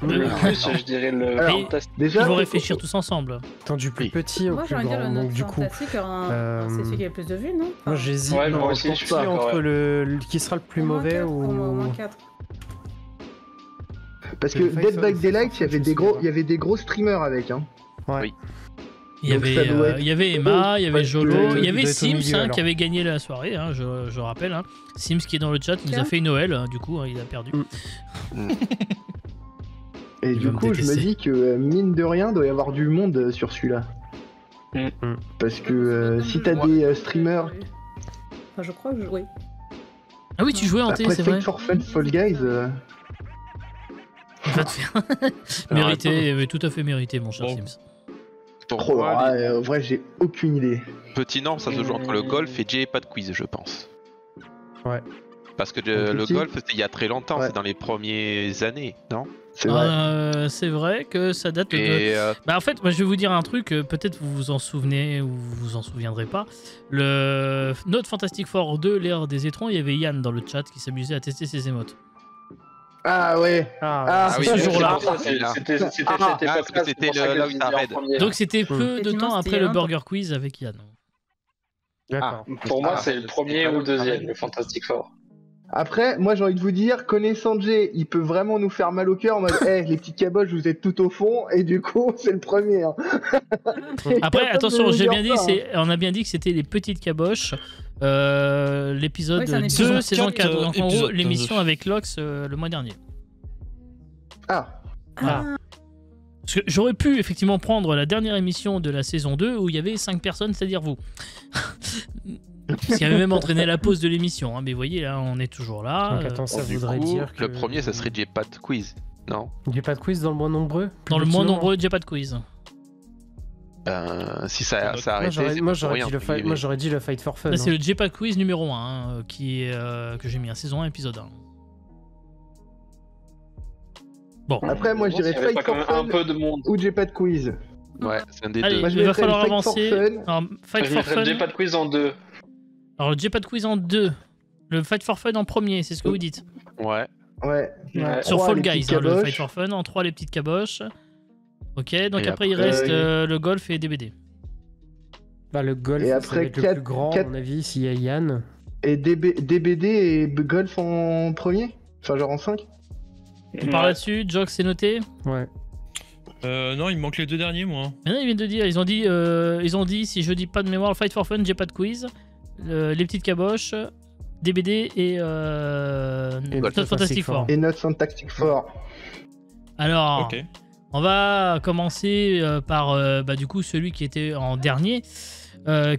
Le plus, je dirais le Alors, fantastique. Déjà, Il faut réfléchir tous ensemble. Attends, du plus Oui. petit au Moi, j'ai plus envie de dire grand. le Donc Note du coup, Fantastique, c'est celui qui a le plus de vues, non moi j'hésite Ouais, moi non, aussi, pour je suis toi, d'accord, entre ouais. le qui sera le plus mauvais Au ou. moins 4. parce que Le Dead by Five Daylight, for il y avait Fun, des gros, je il y avait des gros streamers avec. Hein. Ouais. Oui. Il y Donc ça doit être- il y avait Emma, il y avait Ouais, Jolo, il il y avait doit être au Sims milieu, hein, alors. qui avait gagné la soirée, hein, je rappelle. Hein. Sims qui est dans le chat, il nous a Tiens. fait Noël, hein, du coup, hein, il a perdu. Et Il du va me coup, je me détester. dis que mine de rien, doit y avoir du monde sur celui-là. Mm. Parce que si t'as des streamers. Enfin, je crois que oui. Ah oui, tu jouais en T, Après c'est vrai. Fight for Fun, Fall Guys. Il va te faire. Mérité, mais tout à fait mérité, mon cher Bon. Sims. Pour Trop, moi, en vrai, j'ai aucune idée. petit nombre, ça se joue entre le golf et J-Pas de Quiz, je pense. Ouais. Parce que Donc, le aussi- golf, c'était il y a très longtemps, Ouais. c'est dans les premières années, non? C'est vrai. C'est vrai que ça date de. Et Bah en fait, moi je vais vous dire un truc, peut-être vous vous en souvenez ou vous vous en souviendrez pas. Le Note Fantastic Four 2, l'ère des étrons, il y avait Yann dans le chat qui s'amusait à tester ses émotes. Ah ouais. Ah, c'est oui, ce c'est jour-là. ça, c'est là. C'était Ah, cette parce que époque-là, c'est c'était pour ça que là je où l'ai t'as dit en raid. premier. Donc c'était peu de Effectivement, temps c'était après le un- Burger Quiz avec Yann. D'accord. Pour moi, Ah, c'est le premier ou le deuxième, le Fantastic Four. Après, moi j'ai envie de vous dire, connaissant Jay, il peut vraiment nous faire mal au cœur en mode hey, les petites caboches, vous êtes tout au fond, et du coup, c'est le premier. Hein. Après, attention, j'ai bien dit, ça, hein. on a bien dit que c'était les petites caboches. L'épisode Ouais, c'est un 2, épisode saison 4, 4. Donc en gros, épisode l'émission 2. avec Lox le mois dernier. Ah, Voilà. Parce que j'aurais pu effectivement prendre la dernière émission de la saison 2 où il y avait 5 personnes, c'est-à-dire vous. Ce qui avait même entraîné la pause de l'émission. Hein. Mais vous voyez, là, on est toujours là. Donc attends, ça du voudrait coup, dire que. le premier, ça serait J-Pas de Quiz, non? Il n'y a pas de quiz dans le moins nombreux Dans le Plus moins petit nombre nombreux, j'ai pas de quiz. Si ça a Moi arrêté, c'est moi, pas pour rien, entre guillemets. j'aurais dit le Fight for Fun. Là, c'est hein. le J-Pas Quiz numéro 1 que j'ai mis à saison 1, épisode 1. Bon, après, moi je Il y dirais avait pas Fight quand for même un Fun peu de monde. ou Jay pas de quiz. Ouais, c'est un des allez, deux. Moi, je il va mettrais falloir le Fight for avancer. Fun. Alors, Fight Je for mettrais Fun. J-Pas de quiz en 2. Alors, le J-Pas de Quiz en 2. Le Fight for Fun en premier, c'est ce que vous dites. Ouais. Ouais. Ouais. Sur Trois, Fall les Guys, petites hein, le caboches. Fight for Fun. En 3, les petites caboches. Ok, donc Et après, il après, reste le golf et DBD. Bah, le golf, Et ça après, va être le quatre- plus grand, quatre- à mon avis, s'il y a Yann. Et DBD et Golf en premier. Enfin, genre en 5. On part là-dessus, Jox, c'est noté. Ouais. Non, il me manque les deux derniers, moi. Maintenant, ils viennent de dire, ils ont dit, si je dis pas de mémoire, le Fight for Fun, j'ai pas de quiz. Les petites caboches, DBD et Not Fantastic Four. Et Not Fantastic Four. Alors, Ok. on va commencer par du coup celui qui était en dernier,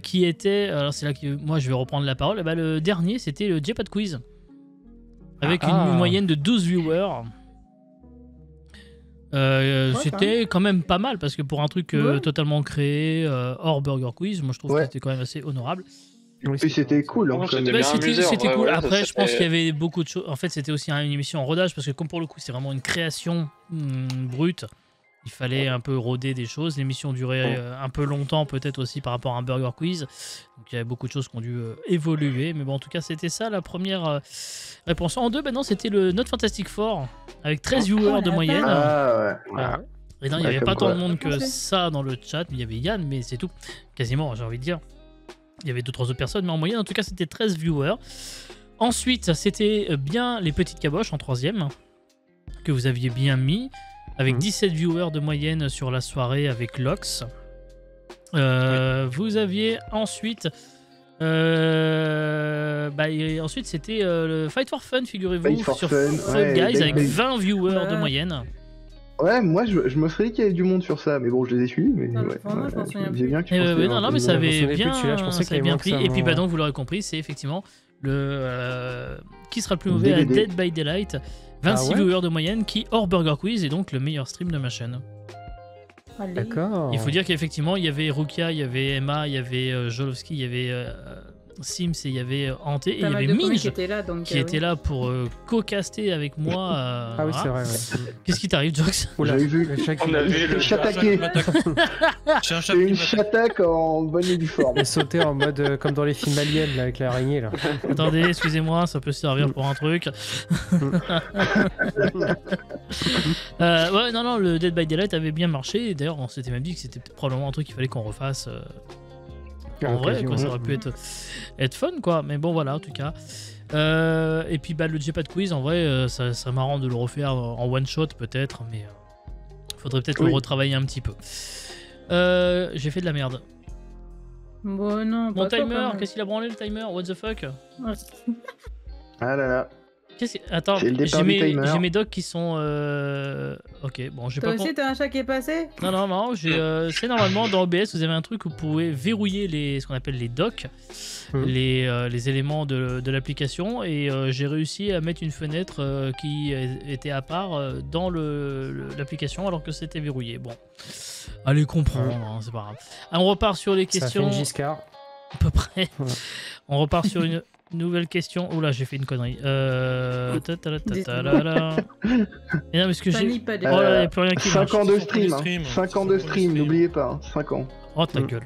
qui était, alors c'est là que moi je vais reprendre la parole. Bah, le dernier, c'était le J-Pas de Quiz, avec une moyenne de 12 viewers. C'était quand même pas mal parce que pour un truc Ouais. totalement créé hors Burger Quiz, moi je trouve Ouais. que c'était quand même assez honorable. Et c'était cool. Hein, Ouais, comme- c'était Bah, bien amusé, en c'était vrai, cool. ouais, Après, ça, je pense c'était- qu'il y avait beaucoup de choses. En fait, c'était aussi une émission en rodage parce que, comme pour le coup, c'est vraiment une création brute, il fallait un peu roder des choses. L'émission durait un peu longtemps, peut-être aussi par rapport à un Burger Quiz. Donc, il y avait beaucoup de choses qui ont dû évoluer. Mais bon, en tout cas, c'était ça la première réponse. En 2, non, c'était le Not Fantastic Four avec 13 viewers de la moyenne. Ah ouais. Ah, Et non, il n'y Ouais, avait comme pas tant quoi. de monde que Français. ça dans le chat, mais il y avait Yann, mais c'est tout. Quasiment, j'ai envie de dire. Il y avait 2-3 autres personnes, mais en moyenne, en tout cas, c'était 13 viewers. Ensuite, c'était bien les petites caboches en 3e, que vous aviez bien mis, avec 17 viewers de moyenne sur la soirée avec Lox. Vous aviez ensuite... ensuite, c'était le Fight for Fun, figurez-vous, sur Fall Guys, avec 20 viewers de moyenne. Ouais, moi je me serais dit qu'il y avait du monde sur ça, mais bon, je les ai suivis. Mais j'ai bien non, mais ça avait bien pris. Et puis, donc, vous l'aurez compris, c'est effectivement le qui sera le plus mauvais à Dead by Daylight. 26 viewers de moyenne, qui, hors Burger Quiz, est donc le meilleur stream de ma chaîne. D'accord. Il faut dire qu'effectivement, il y avait Rukia, il y avait Emma, il y avait Jolowski, il y avait Sims et il y avait Ante et il y avait Minj qui était là pour co-caster avec moi. Ah oui, c'est vrai. Ouais. Qu'est-ce qui t'arrive, Jox? J'avais vu. On a vu le chataqué. C'est une chataque en bonne et due forme. Et sauter en mode comme dans les films aliens là, avec l'araignée là. Attendez, excusez-moi, ça peut servir pour un truc. Non, le Dead by Daylight avait bien marché. D'ailleurs, on s'était même dit que c'était probablement un truc qu'il fallait qu'on refasse. En vrai, quoi, ça aurait pu être fun, quoi. Mais bon, voilà, en tout cas. Et puis, le J-Pad Quiz, en vrai, ça serait marrant de le refaire en one-shot, peut-être. Mais faudrait peut-être le retravailler un petit peu. J'ai fait de la merde. Bon, non, mon timer, qu'est-ce qu'il a branlé, le timer? What the fuck? Ah là là. Attends, j'ai mes docs qui sont... Ok, bon, j'ai pas... Toi aussi, t'as un chat qui est passé? Non, c'est normalement dans OBS, vous avez un truc où vous pouvez verrouiller ce qu'on appelle les docs, les éléments de l'application, et j'ai réussi à mettre une fenêtre qui était à part dans l'application alors que c'était verrouillé. Bon, allez comprendre, hein, c'est pas grave. On repart sur les questions... Ça fait une Giscard. À peu près. On repart sur une... Nouvelle question. Oula, j'ai fait une connerie. Et non, mais ce que j'ai. Il n'y a plus rien qui marche. 5 ans de stream. 5 ans de stream, n'oubliez pas. 5 ans. Oh ta gueule.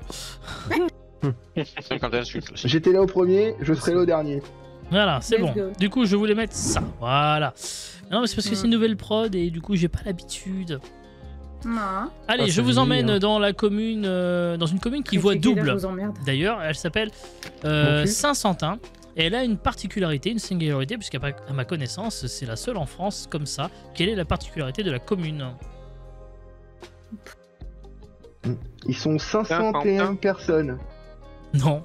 50 insultes aussi. J'étais là au premier, je serai là au dernier. Voilà, c'est bon. Du coup, je voulais mettre ça. Voilà. Non, mais c'est parce que c'est une nouvelle prod et du coup, j'ai pas l'habitude. Non. Allez, je vous emmène dans la commune, dans une commune qui voit double. D'ailleurs, elle s'appelle Saint-Santin. Et elle a une particularité, une singularité, puisqu'à ma connaissance, c'est la seule en France comme ça. Quelle est la particularité de la commune? Ils sont 501 personnes. Non.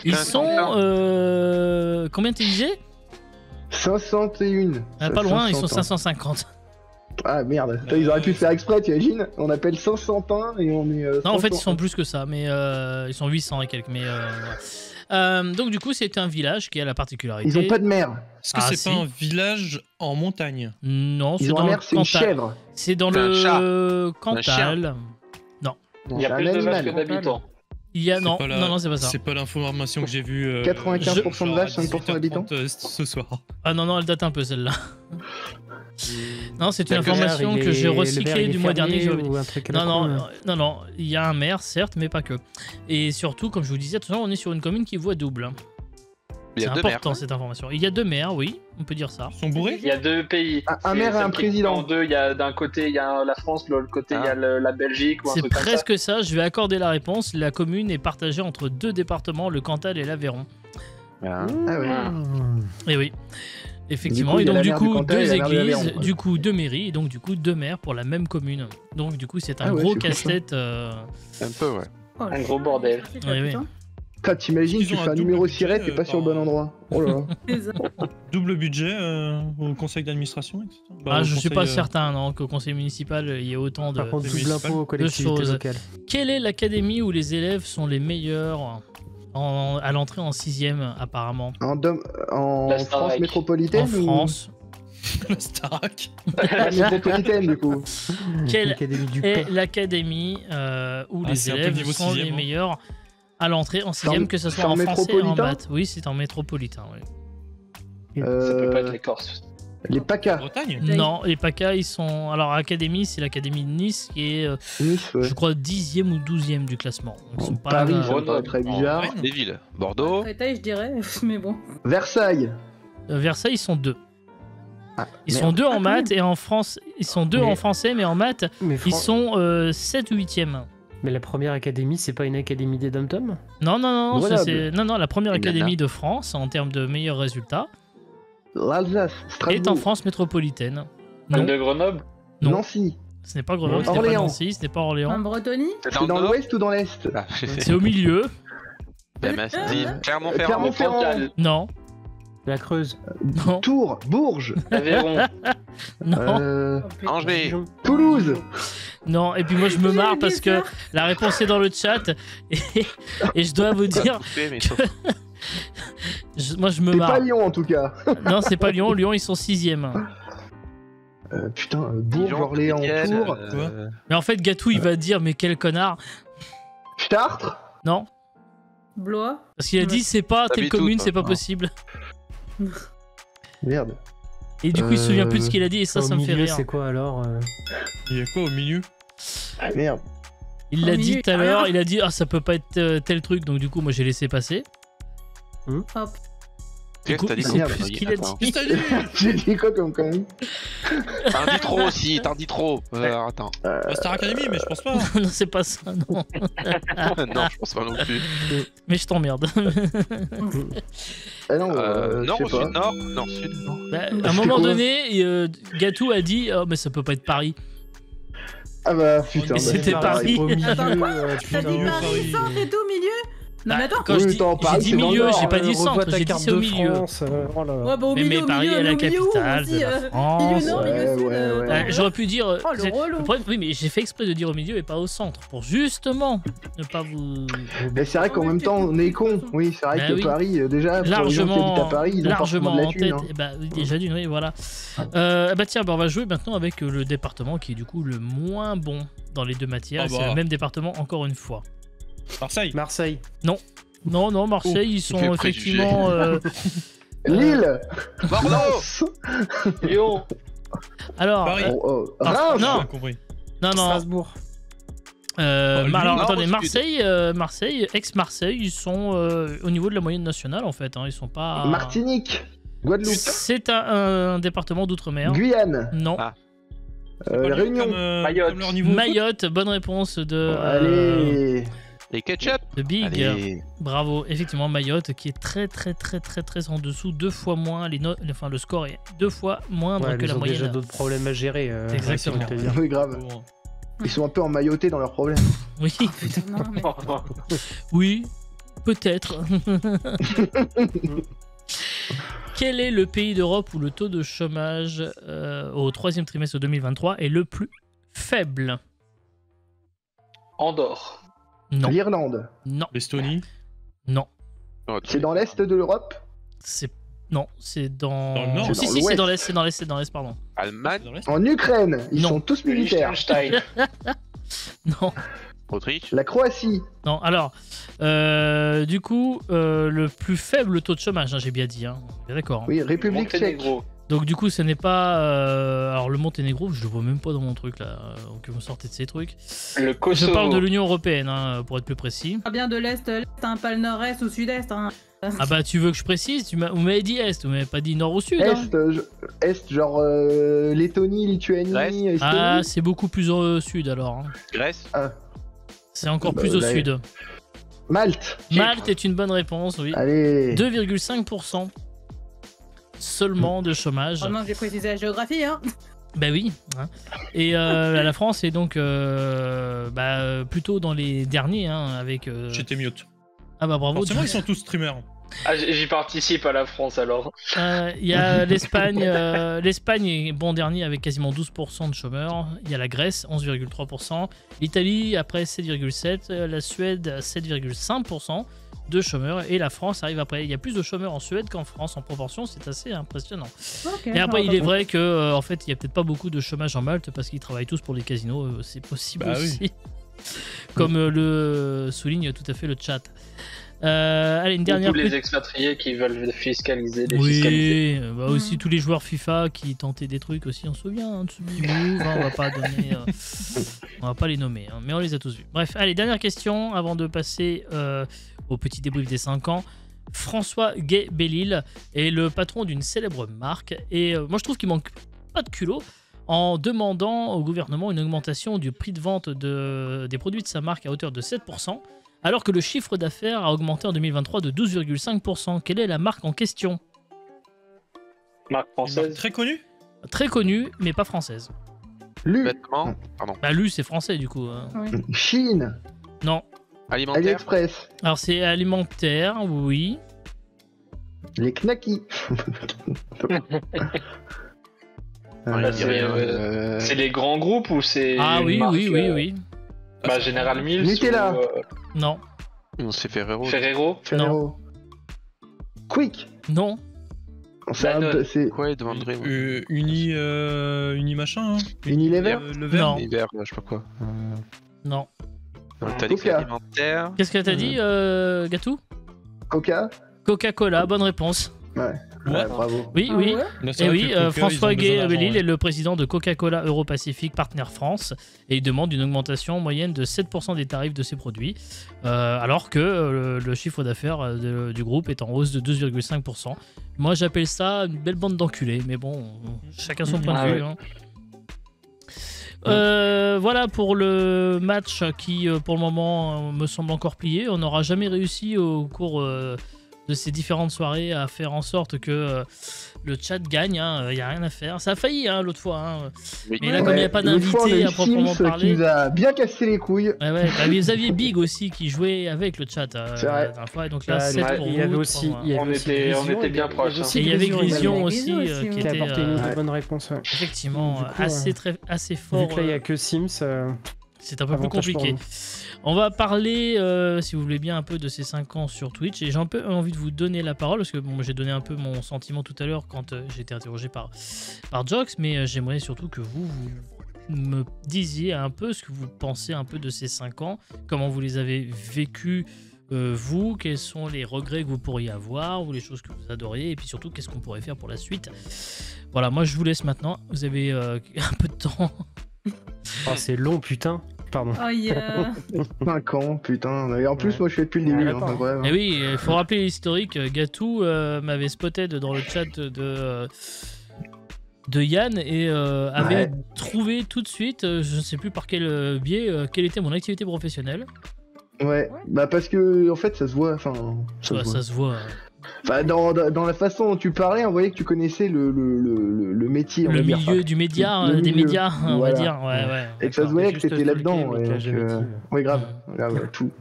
Ils sont... Combien tu disais? 501. Ah, pas loin, ils sont 550. Ah merde, ils auraient pu le faire exprès, t'imagines? On appelle 501 et on est... non, en fait, ils sont plus que ça, mais ils sont 800 et quelques, mais... donc du coup c'est un village qui a la particularité. Ils ont pas de mer. Est-ce que c'est pas un village en montagne? Non, c'est dans le Cantal. C'est une chèvre. C'est dans le Cantal. Non. Il y a plus de vaches que d'habitants. Il y a non, c'est pas ça. C'est pas l'information que j'ai vue. 95% de vaches, 5% d'habitants. Ce soir. Ah non, elle date un peu celle-là. Non, c'est une information que j'ai recyclée du mois dernier. Non, il y a un maire, certes, mais pas que. Et surtout, comme je vous disais, attention, on est sur une commune qui voit double. C'est important cette information. Il y a 2 maires, oui, on peut dire ça. Ils sont bourrés? Il y a 2 pays. Un maire et un président. Il y a d'un côté il y a la France, de l'autre côté il y a la Belgique ou un truc comme ça. C'est presque ça. Je vais accorder la réponse. La commune est partagée entre 2 départements, le Cantal et l'Aveyron. Ah oui. Et oui. Effectivement, et donc du coup 2 églises, du coup 2 mairies, et donc du coup 2 maires pour la même commune. Donc du coup c'est un gros casse-tête. Un peu, ouais. Un gros bordel. Oui. T'imagines, tu fais un numéro siret, t'es pas sur le bon endroit. Oh là là. Double budget au conseil d'administration, etc. Je suis pas certain non, qu'au conseil municipal il y ait autant de choses. Quelle est l'académie où les élèves sont les meilleurs à l'entrée en 6ème apparemment? En France métropolitaine? En France. La Starac. La métropolitaine du coup. Quelle est l'académie où les élèves sont les meilleurs à l'entrée en 6ème, que ce soit en français et en maths? Oui, c'est en métropolitain, oui. Ça peut pas être les Corses. Les PACA. Non, les PACA, ils sont... Alors, Académie, c'est l'académie de Nice, qui est, Nice, ouais. je crois, 10e ou 12e du classement. Donc, ils sont pas Paris, ça paraît très bizarre. Des villes. Bordeaux. Créteil, je dirais, mais bon. Versailles. Versailles, ils sont 2. Ils merde. sont 2 en maths et en France... Ils sont 2 en français, mais en maths, ils sont 7 ou 8e. Mais la première académie, c'est pas une académie des dom-toms? Non, Grenoble. non, la première Et académie Nana. de France en termes de meilleurs résultats L'Alsace, est en Strasbourg, France métropolitaine. Non, De Grenoble. non. Nancy. Ce n'est pas Grenoble, ce n'est pas Orléans. Nancy, ce n'est pas En Orléans. Bretonie? C'est C'est dans le Nord. l'ouest ou dans l'est? Ah, C'est au milieu. Bah, Mastine. Clermont-Ferrand. Clermont-Ferrand. Cantal. Non, La Creuse. non, Tours, Bourges, Aveyron. non, euh, Oh, putain. Angers. Toulouse. non. Et puis moi je me marre parce que la réponse est dans le chat et je dois vous dire, Coupé, mais sauf- moi je me C'est marre. pas Lyon en tout cas. Non, c'est pas Lyon. Lyon, ils sont 6e. Putain, Bourges, Dijon, Orléans, Saint-Étienne, Tours, Mais en fait, Gatou, il va dire, mais quel connard. Chartres. Non, Blois? parce qu'il a dit, c'est pas telle T'habites où, commune, toi c'est pas Non. possible. Merde. Et du coup, il se souvient plus de ce qu'il a dit et ça, Au ça me fait milieu, rire. c'est quoi alors Il y a quoi au milieu? Merde. Il Au l'a milieu, dit tout à il y a l'heure, rien. il a dit, ah, ça peut pas être tel truc, donc du coup, moi j'ai laissé passer. Hop. Du coup, Qu'est-ce que t'as dit c'est merde, plus ce qu'il a Attends. dit. J'ai dit quoi comme connerie? T'en dis trop aussi, t'en dis trop. Alors, attends. Star Academy, mais je pense pas. Non, c'est pas ça, non. non, je pense pas non plus. Mais je t'emmerde. Ah non, Nord je ou sais pas. sud? Nord? Non, sud. Non. Bah, à un C'était moment quoi donné, Gatou a dit, oh, mais ça peut pas être Paris. Ah bah putain. Mais c'était Paris. Au milieu, Attends, quoi putain. T'as dit Paris, centre et tout, milieu? Non, mais attends. Quand je Oui, dis, attends, j'ai Paris, dit c'est dans le milieu, Nord, j'ai pas dit Revois centre, ta j'ai dit carte c'est au de milieu. France, oh là là. Ouais, bah au Mais milieu, Paris est la au milieu où capitale de aussi, la Milieu France. nord, milieu Ouais, sud. ouais, ouais. J'aurais pu dire. Oh, le relou. problème, oui, mais j'ai fait exprès de dire au milieu et pas au centre, pour justement ne pas vous. Mais c'est vrai qu'en même temps, on est con. Oui, c'est vrai Bah que oui. Paris, déjà, pour les gens qui habitent à Largement, Paris, ils ont largement forcément de la en thune. tête. Hein. Et bah, oui, déjà d'une, oui, voilà. Bah tiens, bah, on va jouer maintenant avec le département qui est du coup le moins bon dans les deux matières. Ah Et c'est bah. le même département encore une fois. Marseille. Marseille. Non, Marseille, ils sont quel effectivement. Lille. Bordeaux. Lens. Lyon. Alors, Paris. Reims. Non. J'ai compris. non, Strasbourg. Lyon, alors nord attendez, ou sud Marseille, ex-Marseille, ils sont au niveau de la moyenne nationale en fait. Hein, ils sont pas. Martinique. Guadeloupe. C'est un département d'outre-mer. Guyane. Non. Ah. Pas Lyon Réunion. Mayotte. comme leur niveau. Mayotte, bonne réponse de, Allez. Les ketchup. de Big. Allez. Bravo, effectivement, Mayotte qui est très en dessous, 2 fois moins. Enfin, le score est 2 fois moindre Ouais, que ils la ont déjà moyenne. d'autres problèmes à gérer. Exactement. j'ai envie de te dire. Oui, grave. Bon. Ils sont un peu emmaillotés dans leurs problèmes. Oui, Putain, non, mais. oui, peut-être. Quel est le pays d'Europe où le taux de chômage au 3e trimestre 2023 est le plus faible? Andorre. Non, L'Irlande. non, L'Estonie. non. C'est dans l'est de l'Europe. C'est non, c'est dans. Dans le nord. Si, C'est si, dans c'est dans l'est, c'est dans l'est, pardon. Allemagne. Dans l'Est. En Ukraine. Ils Non. sont tous militaires. Liechtenstein. Non, Autriche. La Croatie. non. Alors, du coup, le plus faible taux de chômage, hein, j'ai bien dit. Hein. Bien d'accord. Hein. Oui, République tchèque. Monténégro. Donc du coup, ce n'est pas. Alors le Monténégro, je le vois même pas dans mon truc là. Donc vous me sortez de ces trucs. Le Je Kosovo. parle de l'Union Européenne, hein, pour être plus précis. Pas bien de l'est, hein, pas le nord-est ou sud-est. Hein. Ah bah tu veux que je précise? Vous m'avez dit est, vous m'avez pas dit nord ou sud. Hein. Est, genre Lettonie, Lituanie, Grèce. Estonie. Ah, c'est beaucoup plus au sud alors. Hein. Grèce. C'est encore Bah, plus au là, sud. Malte. Malte est une bonne réponse, oui. Allez. 2,5% seulement de chômage. Vraiment, j'ai précisé la géographie. Hein. Bah oui. Hein. Et la France est donc plutôt dans les derniers, hein, avec. J'étais mute. Ah bah bravo. Forcément, ils sont tous streamers. Ah, j'y participe à la France alors. Il y a l'Espagne. L'Espagne est bon dernier avec quasiment 12% de chômeurs. Il y a la Grèce, 11,3%. L'Italie, après 7,7%. La Suède, 7,5% de chômeurs. Et la France arrive après. Il y a plus de chômeurs en Suède qu'en France en proportion. C'est assez impressionnant. Ok, Et après, non, il est vrai que en fait, il y a peut-être pas beaucoup de chômage en Malte parce qu'ils travaillent tous pour les casinos. C'est possible Bah oui. aussi. Comme le souligne tout à fait le chat. Allez, une dernière Tous les petite- expatriés qui veulent fiscaliser, défiscaliser. Oui, bah aussi tous les joueurs FIFA qui tentaient des trucs aussi, on se souvient hein, de ce petit move, hein, on va pas donner, on va pas les nommer, hein, mais on les a tous vus. Bref, allez, dernière question avant de passer au petit débrief des 5 ans. François Gay-Bellil est le patron d'une célèbre marque et moi je trouve qu'il manque pas de culot en demandant au gouvernement une augmentation du prix de vente des produits de sa marque à hauteur de 7%, alors que le chiffre d'affaires a augmenté en 2023 de 12,5%. Quelle est la marque en question? Marque française. Très connu. Très connue, mais pas française. Lu. Vêtements. Pardon. Bah, Lu, c'est français du coup. Chine. Non. Alimentaire. AliExpress. Alors, c'est alimentaire, oui. Les knackis. C'est les grands groupes ou c'est. Ah une oui, marque, oui. Bah, General Mills. Nutella. Non. Non, c'est Ferrero. Ferrero. Ferrero. Quick. Non. C'est Ouais, demanderait. Uni machin. Hein. Unilever. Le vert. Non. Hiver, je sais pas quoi. Non. T'as dit que c'est Coca. alimentaire. Qu'est-ce que t'as dit, Gatou? Coca. Coca-Cola, bonne réponse. Ouais. Ouais. Bravo. Oui, Ah oui. ouais Là, c'est Et vrai oui, que Coca, François ils ont besoin d'argent, Gay-Bellil ouais. est le président de Coca-Cola Europacifique Partner France et il demande une augmentation moyenne de 7% des tarifs de ses produits, alors que le chiffre d'affaires du groupe est en hausse de 2,5%. Moi, j'appelle ça une belle bande d'enculés, mais bon, chacun son point de vue. Hein. Voilà pour le match qui, pour le moment, me semble encore plié. On n'aura jamais réussi au cours de ces différentes soirées à faire en sorte que le chat gagne. Il n'y a rien à faire. Ça a failli l'autre fois. Hein. Oui. Mais là, comme il n'y a pas l'autre fois, on a d'invité eu à proprement Sims parler. qui nous a bien cassé les couilles. Ouais, bah, vous aviez Big aussi qui jouait avec le chat C'est vrai. la dernière fois. Et donc là, Ah, 7 pour il y vous. avait aussi, trois, il y avait On aussi était Grision, bien proches, hein. Et il y avait Grision Grision aussi aussi, qui ouais. qui a était apporté une ouais. bonne réponse. Ouais. effectivement Du coup, assez fort. Vu que là, il n'y a que Sims. C'est un peu plus avantage pour compliqué. nous. On va parler, si vous voulez bien, un peu de ces 5 ans sur Twitch. Et j'ai un peu envie de vous donner la parole, parce que bon, j'ai donné un peu mon sentiment tout à l'heure quand j'ai été interrogé par Jox, mais j'aimerais surtout que vous me disiez un peu ce que vous pensez un peu de ces 5 ans, comment vous les avez vécus, vous, quels sont les regrets que vous pourriez avoir, ou les choses que vous adoriez, et puis surtout, qu'est-ce qu'on pourrait faire pour la suite. Voilà, moi je vous laisse maintenant, vous avez un peu de temps. Oh, c'est long, putain. Pardon. Oh yeah. 5 ans, putain. Et en plus, Ouais. moi, je fais depuis le début. d'accord. Hein, donc, ouais, Et oui, il faut rappeler l'historique. Gatou m'avait spotted dans le chat de Yann et avait trouvé tout de suite, je ne sais plus par quel biais, quelle était mon activité professionnelle. Ouais, bah parce que en fait ça se voit, enfin ça Ouais, se voit. ça se voit. Enfin, dans la façon dont tu parlais, on voyait que tu connaissais le métier. on Le va dire. milieu Enfin, du média, le des milieu, médias, on va voilà. dire. Ouais. et que ça se d'accord. voyait que Juste t'étais là-dedans. stalké, mais ouais, t'as donc, jamais dit. ouais, grave. Ouais, tout,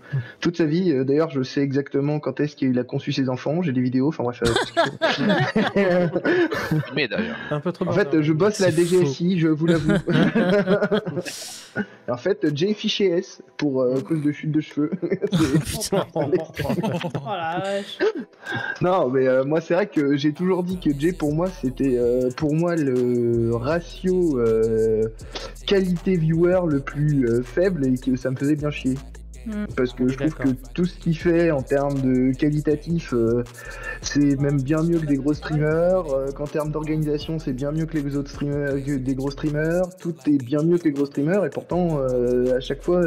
toute sa vie. D'ailleurs, je sais exactement quand est-ce qu'il a conçu ses enfants. J'ai des vidéos. Enfin bref. Mais d'ailleurs. Un peu trop. En fait, je bosse la C'est DGSI, je vous l'avoue. En fait, Jay Fiché S pour cause de chute de cheveux. Putain. Oh la vache. Non, mais moi, c'est vrai que j'ai toujours dit que Jay, pour moi, c'était pour moi le ratio qualité-viewer le plus faible et que ça me faisait bien chier. Parce que je trouve que tout ce qu'il fait en termes de qualitatif, c'est même bien mieux que des gros streamers. Qu'en termes d'organisation, c'est bien mieux que les autres streamers, que des gros streamers. Tout est bien mieux que les gros streamers. Et pourtant, à chaque fois,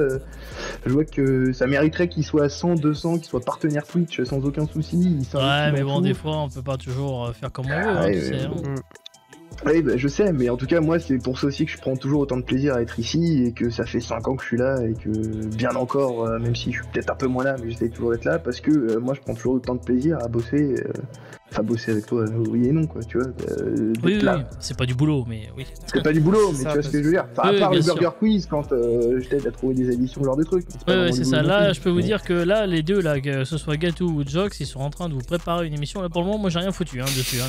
je vois que ça mériterait qu'il soit à 100, 200, qu'il soit partenaire Twitch sans aucun souci. Ouais, mais bon, des fois, on peut pas toujours faire comme on veut, hein, Ouais, tu sais. Hein. Oui, bah, je sais, mais en tout cas, moi, c'est pour ça aussi que je prends toujours autant de plaisir à être ici et que ça fait 5 ans que je suis là et que bien encore, même si je suis peut-être un peu moins là, mais j'essaie toujours d'être là parce que moi, je prends toujours autant de plaisir à bosser. Enfin, bosser avec toi, oui et non, quoi, tu vois. Oui, là. oui, c'est pas du boulot, mais oui. C'est pas du boulot, mais Ça, tu vois ce que je veux dire. Enfin, Oui, à part bien le sûr. Burger Quiz quand je t'aide à trouver des additions, ce genre de trucs. Ouais, c'est ça. Là, je peux vous dire que là, les deux, là, que ce soit Gatou ou Jox, ils sont en train de vous préparer une émission. Là, pour le moment, moi, j'ai rien foutu dessus.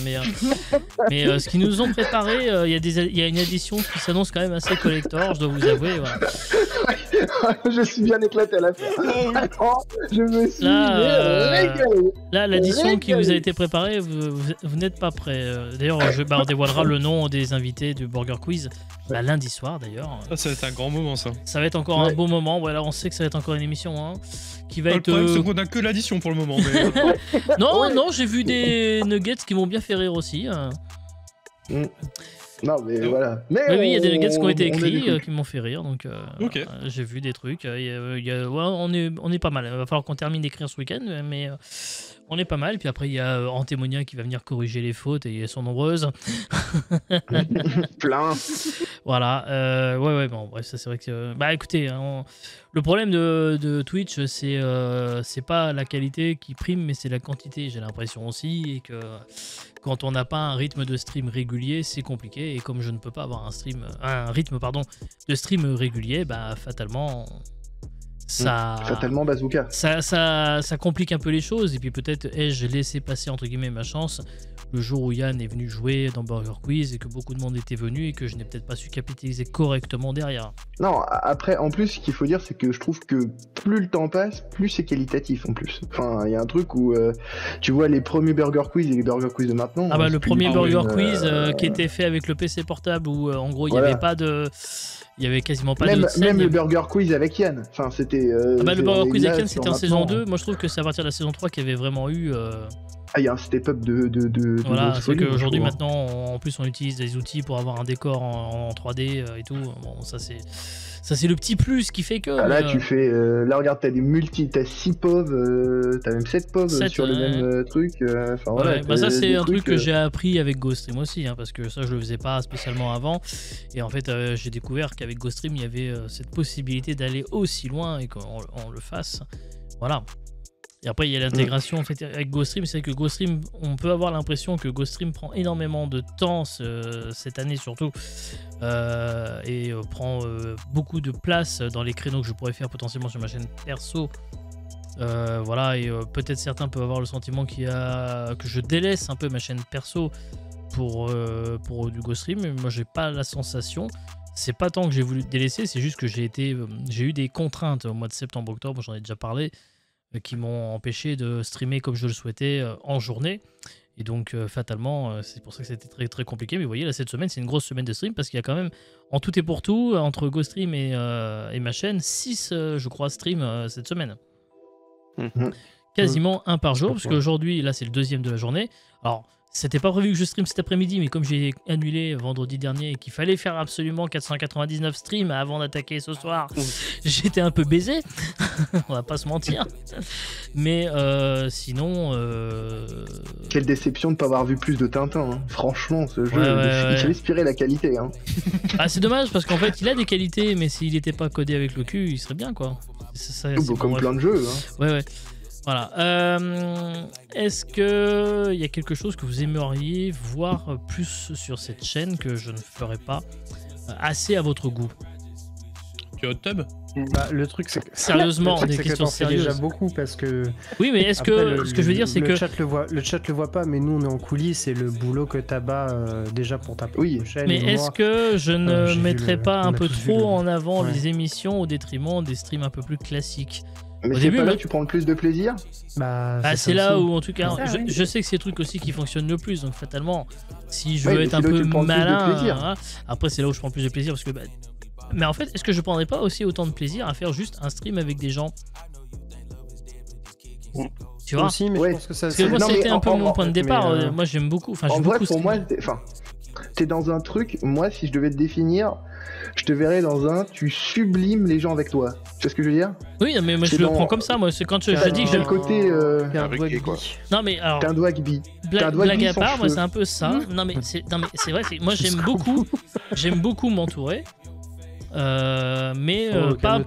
Mais ce qu'ils nous ont préparé, il y a une édition qui s'annonce quand même assez collector, je dois vous avouer. Voilà. Je suis bien éclaté à la fin. Attends, je me suis régalé. Là, l'addition qui vous a été préparée, vous n'êtes pas prêt. D'ailleurs, on dévoilera le nom des invités du Burger Quiz lundi soir, d'ailleurs. Ça va être un grand moment, ça. Ça va être encore un beau moment. Voilà, on sait que ça va être encore une émission qui va Le être. problème, c'est qu'on a que l'addition pour le moment. Mais... Non, j'ai vu des nuggets qui m'ont bien fait rire aussi. Non, mais voilà. Mais oui, il y a des nuggets qui ont été on a écrits des trucs. qui m'ont fait rire. Donc, Ok. j'ai vu des trucs. On est pas mal. Il va falloir qu'on termine d'écrire ce week-end, mais On est pas mal, puis après il y a Antémonia qui va venir corriger les fautes et elles sont nombreuses. Plein. Voilà, ouais, bon, bref, ça c'est vrai que. Bah écoutez, le problème de Twitch, c'est pas la qualité qui prime, mais c'est la quantité, j'ai l'impression aussi, et que quand on n'a pas un rythme de stream régulier, c'est compliqué, et comme je ne peux pas avoir un rythme de stream régulier, bah fatalement. Fatalement bazooka. Ça complique un peu les choses, et puis peut-être ai-je laissé passer entre guillemets ma chance le jour où Yann est venu jouer dans Burger Quiz et que beaucoup de monde était venu et que je n'ai peut-être pas su capitaliser correctement derrière. Non, après, en plus, ce qu'il faut dire, c'est que je trouve que plus le temps passe, plus c'est qualitatif en plus. Enfin, il y a un truc où tu vois les premiers Burger Quiz et les Burger Quiz de maintenant. Ah bah le premier Burger Quiz qui était fait avec le PC portable où en gros il n'y avait pas de... Il y avait quasiment pas de scène. Même le Burger Quiz avec Yann. Enfin, c'était. Le Burger Quiz avec Yann, c'était en saison 2. Moi, je trouve que c'est à partir de la saison 3 qu'il y avait vraiment eu. Il y a un step-up de voilà, c'est qu'aujourd'hui, maintenant, en plus, on utilise des outils pour avoir un décor en 3D et tout. Bon, ça, c'est le petit plus qui fait que. Là, tu fais. Là, regarde, t'as 6 POV, t'as même 7 POV sur le même truc. Voilà, ça, c'est un truc que j'ai appris avec GoStream aussi, hein, parce que ça, je le faisais pas spécialement avant. Et en fait, j'ai découvert qu'avec GoStream, il y avait cette possibilité d'aller aussi loin et qu'on le fasse. Voilà. Et après, il y a l'intégration en fait, avec GoStream. C'est que GoStream, on peut avoir l'impression que GoStream prend énormément de temps cette année surtout et prend beaucoup de place dans les créneaux que je pourrais faire potentiellement sur ma chaîne perso. Voilà, et peut-être certains peuvent avoir le sentiment que je délaisse un peu ma chaîne perso pour du GoStream, mais moi j'ai pas la sensation. C'est pas tant que j'ai voulu délaisser, c'est juste que j'ai eu des contraintes au mois de septembre-octobre, j'en ai déjà parlé, qui m'ont empêché de streamer comme je le souhaitais en journée. Et donc fatalement, c'est pour ça que c'était très très compliqué. Mais vous voyez, là cette semaine, c'est une grosse semaine de stream parce qu'il y a quand même, en tout et pour tout, entre GoStream et ma chaîne, 6 je crois streams cette semaine. Quasiment un par jour, parce qu'aujourd'hui, là c'est le deuxième de la journée. Alors, c'était pas prévu que je stream cet après-midi, mais comme j'ai annulé vendredi dernier et qu'il fallait faire absolument 499 streams avant d'attaquer ce soir, j'étais un peu baisé, on va pas se mentir. Mais sinon... Quelle déception de ne pas avoir vu plus de Tintin, hein. Franchement, ce jeu, il respirait la qualité. Hein. Ah, c'est dommage, parce qu'en fait, il a des qualités, mais s'il n'était pas codé avec le cul, il serait bien, quoi. Comme plein de jeux. Hein. Ouais. Voilà. Est-ce qu'il y a quelque chose que vous aimeriez voir plus sur cette chaîne que je ne ferai pas assez à votre goût? Tu as Hot Tub? Le truc, c'est que... Sérieusement, des questions sérieuses. Déjà beaucoup parce que... Oui, mais est-ce que... Ce que je veux dire, c'est que... Le chat le voit pas, mais nous, on est en coulisses et le boulot que t'as bas déjà pour ta chaîne. Mais est-ce que je ne mettrais pas un peu trop en avant les émissions au détriment des streams un peu plus classiques? Mais c'est pas là que tu prends le plus de plaisir? C'est là où, en tout cas, je sais que c'est le truc aussi qui fonctionne le plus, donc fatalement, si je veux être un peu malin, après c'est là où je prends le plus de plaisir, parce que... mais en fait, est-ce que je prendrais pas aussi autant de plaisir à faire juste un stream avec des gens? Tu vois aussi, mais je pense que ça... Parce que moi, c'était un peu mon point de départ, moi j'aime beaucoup... En vrai, pour moi, t'es dans un truc, moi, si je devais te définir... Je te verrais dans tu sublimes les gens avec toi. Tu sais ce que je veux dire? Oui, mais moi je le prends comme ça. Moi, c'est quand je dis que j'ai le côté. un quoi. Non, mais alors. T'es un Dwagby. Blague à part, moi c'est un peu ça. Non, mais c'est vrai. Moi j'aime beaucoup m'entourer. Mais pas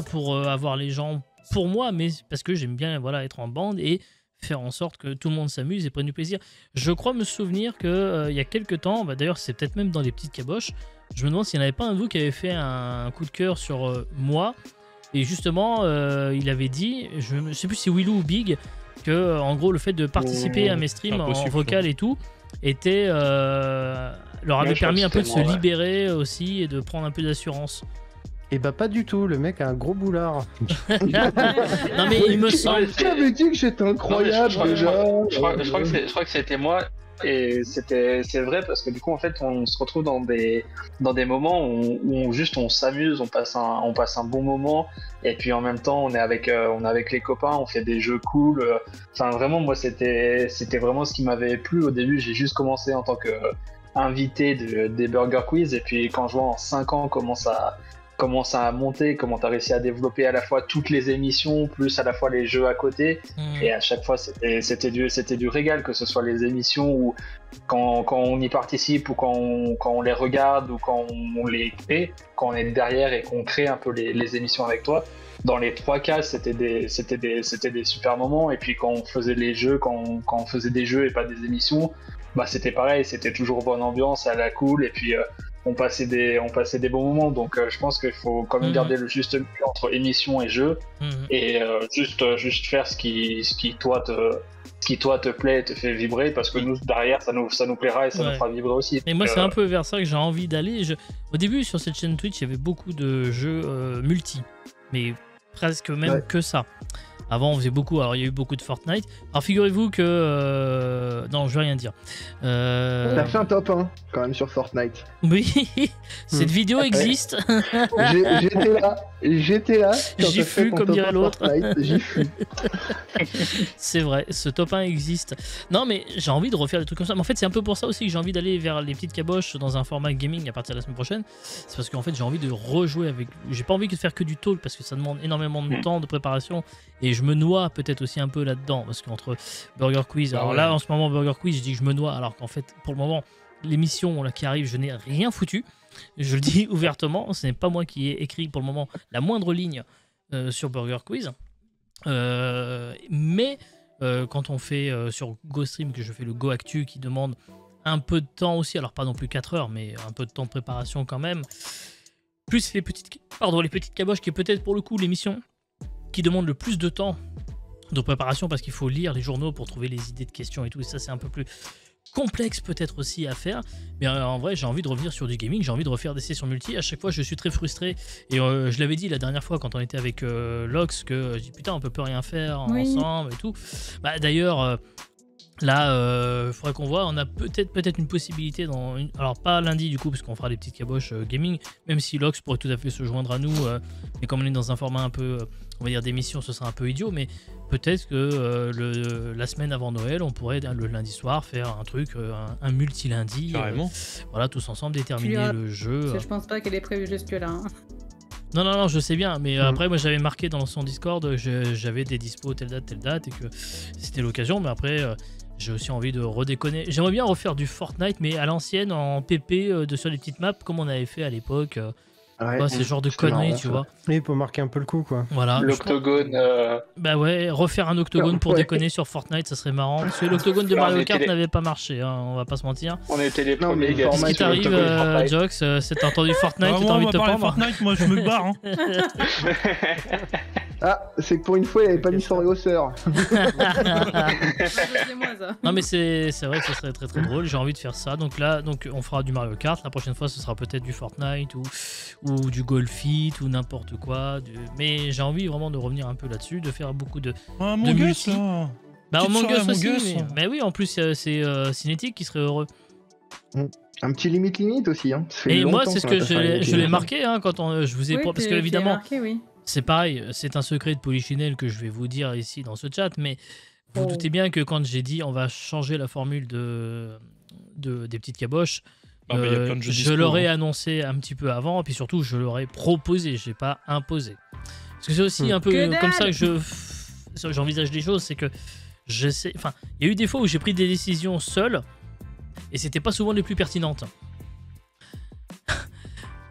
pour avoir les gens pour moi, mais parce que j'aime bien être en bande et faire en sorte que tout le monde s'amuse et prenne du plaisir. Je crois me souvenir que il y a quelques temps, d'ailleurs c'est peut-être même dans les petites caboches, je me demande s'il n'y en avait pas un de vous qui avait fait un coup de cœur sur moi, et justement il avait dit, je sais plus si Willou ou Big, que en gros le fait de participer à mes streams en vocal et tout était leur avait permis un peu de se libérer aussi et de prendre un peu d'assurance. Et pas du tout, le mec a un gros boulard. Non mais il me semble... J'avais dit que j'étais incroyable déjà. Je crois que c'était moi. Et c'est vrai parce que du coup en fait on se retrouve dans des moments où on s'amuse, on passe un bon moment, et puis en même temps on est avec les copains, on fait des jeux cool. Enfin vraiment moi c'était vraiment ce qui m'avait plu au début. J'ai juste commencé en tant que invité des Burger Quiz, et puis quand je vois en 5 ans comment ça comment ça a monté, comment tu as réussi à développer à la fois toutes les émissions, plus à la fois les jeux à côté. Et à chaque fois, c'était du régal, que ce soit les émissions où quand on y participe ou quand on les regarde ou quand on les crée, quand on est derrière et qu'on crée un peu les émissions avec toi. Dans les 3 cas, c'était des super moments. Et puis quand on faisait les jeux, quand on faisait des jeux et pas des émissions, bah c'était pareil, c'était toujours bonne ambiance, à la cool. Et puis on passait des bons moments. Donc je pense qu'il faut quand même garder le juste milieu entre émission et jeu et juste faire ce qui toi te plaît et te fait vibrer, parce que nous derrière ça nous plaira et ça nous fera vibrer aussi. Et moi c'est un peu vers ça que j'ai envie d'aller. Au début sur cette chaîne Twitch il y avait beaucoup de jeux multi, mais presque même que ça. Avant on faisait beaucoup, alors il y a eu beaucoup de Fortnite. Alors figurez-vous que... Non, je vais rien dire. T'as fait un top 1 quand même sur Fortnite. Oui, cette vidéo existe. J'étais là. J'y fus, comme dirait l'autre. J'y fus. C'est vrai, ce top 1 existe. Non mais j'ai envie de refaire des trucs comme ça. Mais en fait c'est un peu pour ça aussi que j'ai envie d'aller vers les petites caboches dans un format gaming à partir de la semaine prochaine. C'est parce qu'en fait j'ai envie de rejouer avec... J'ai pas envie de faire que du talk parce que ça demande énormément de temps de préparation. Et je me noie peut-être aussi un peu là-dedans, parce qu'entre Burger Quiz, alors là en ce moment Burger Quiz je dis que je me noie, alors qu'en fait pour le moment l'émission là qui arrive je n'ai rien foutu, je le dis ouvertement, ce n'est pas moi qui ai écrit pour le moment la moindre ligne sur Burger Quiz, mais quand on fait sur GoStream, que je fais le Go Actu qui demande un peu de temps aussi, alors pas non plus 4 heures mais un peu de temps de préparation quand même, plus les petites caboches qui est peut-être pour le coup l'émission qui demande le plus de temps de préparation, parce qu'il faut lire les journaux pour trouver les idées de questions et tout, et ça c'est un peu plus complexe peut-être aussi à faire, mais en vrai j'ai envie de revenir sur du gaming, j'ai envie de refaire des sessions multi. À chaque fois je suis très frustré, et je l'avais dit la dernière fois quand on était avec Lox, que je dis putain on peut plus rien faire ensemble et tout. Bah d'ailleurs là, faudrait qu'on voit, on a peut-être une possibilité alors pas lundi du coup, parce qu'on fera des petites caboches gaming, même si Lox pourrait tout à fait se joindre à nous, mais comme on est dans un format un peu, on va dire d'émission, ce sera un peu idiot, mais peut-être que la semaine avant Noël, on pourrait le lundi soir faire un truc, un multi-lundi, voilà, tous ensemble déterminer le jeu. Je pense pas qu'elle est prévue jusque-là. Hein. Non, je sais bien, mais après, moi j'avais marqué dans son Discord, j'avais des dispos telle date, et que c'était l'occasion, mais après, j'ai aussi envie de redéconner. J'aimerais bien refaire du Fortnite, mais à l'ancienne, en PP, sur les petites maps, comme on avait fait à l'époque. C'est le genre de conneries, tu vois. Oui, pour marquer un peu le coup, quoi. Voilà. L'octogone. Bah ouais, refaire un octogone pour déconner sur Fortnite, ça serait marrant. Parce que l'octogone de Mario Kart n'avait pas marché, hein, on va pas se mentir. On était les premiers gars. Qu'est-ce qui t'arrive, Jox? T'as entendu Fortnite, t'as envie de te prendre Fortnite, moi je me barre. Hein. Ah, c'est que pour une fois, il avait pas mis son réhausseur. Non, mais c'est vrai que ce serait très très drôle. J'ai envie de faire ça. Donc là, on fera du Mario Kart. La prochaine fois, ce sera peut-être du Fortnite ou du Golf Fit ou n'importe quoi. Mais j'ai envie vraiment de revenir un peu là-dessus, de faire beaucoup de multi. Là. Bah, Among Us aussi. Mais oui, en plus, c'est Cinétique qui serait heureux. Un petit limite aussi. Hein. Et moi, c'est ce que je l'ai marqué hein, quand je vous ai... parce que évidemment... Marqué, oui. C'est pareil, c'est un secret de Polichinelle que je vais vous dire ici dans ce chat, mais vous doutez bien que quand j'ai dit on va changer la formule des petites caboches, je l'aurais annoncé un petit peu avant, et puis surtout je l'aurais proposé, je n'ai pas imposé. Parce que c'est aussi un peu comme ça que j'envisage les choses, c'est que j'essaie... Enfin, il y a eu des fois où j'ai pris des décisions seul, et c'était pas souvent les plus pertinentes.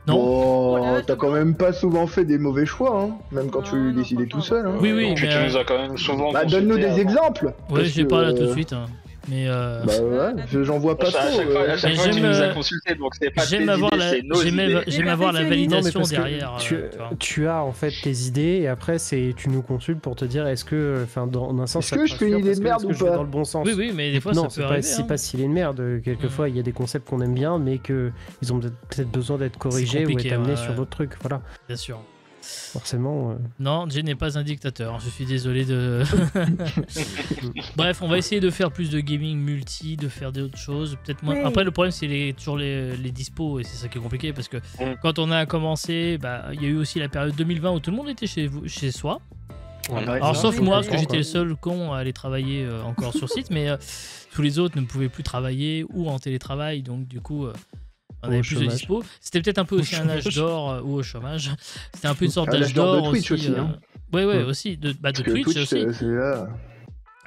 Non. Oh, t'as quand même pas souvent fait des mauvais choix, hein, même quand tu décidais tout seul. Hein. Oui, tu nous as quand même souvent. Bah, donne-nous des exemples. Ouais, j'ai pas là tout de suite. Hein. Mais Bah ouais, j'en vois pas trop. À chaque fois, tu nous as consulté, donc c'est pas j'aime avoir la validation derrière. Tu as en fait tes idées et après tu nous consultes pour te dire est-ce que, enfin, dans un sens, est-ce que je fais une idée de merde ou pas dans le bon sens. Oui, mais des fois non, ça peut arriver. C'est pas s'il est une merde. Quelquefois, il y a des concepts qu'on aime bien, mais que ils ont peut-être besoin d'être corrigés ou être amenés sur d'autres trucs. Voilà. Bien sûr. Forcément. Non, Jay n'est pas un dictateur. Je suis désolé de. Bref, on va essayer de faire plus de gaming multi, de faire d'autres choses. Peut-être moins. Oui. Après, le problème, c'est toujours les dispos et c'est ça qui est compliqué parce que quand on a commencé, il y a eu aussi la période 2020 où tout le monde était chez soi. Alors, sauf moi, parce que j'étais le seul con à aller travailler encore sur site, mais tous les autres ne pouvaient plus travailler ou en télétravail, donc du coup. On avait plus de dispo. C'était peut-être un peu aussi un âge d'or ou au chômage. C'était un peu une sorte d'âge d'or de Twitch aussi. Ouais, aussi. De Twitch aussi. C'est là.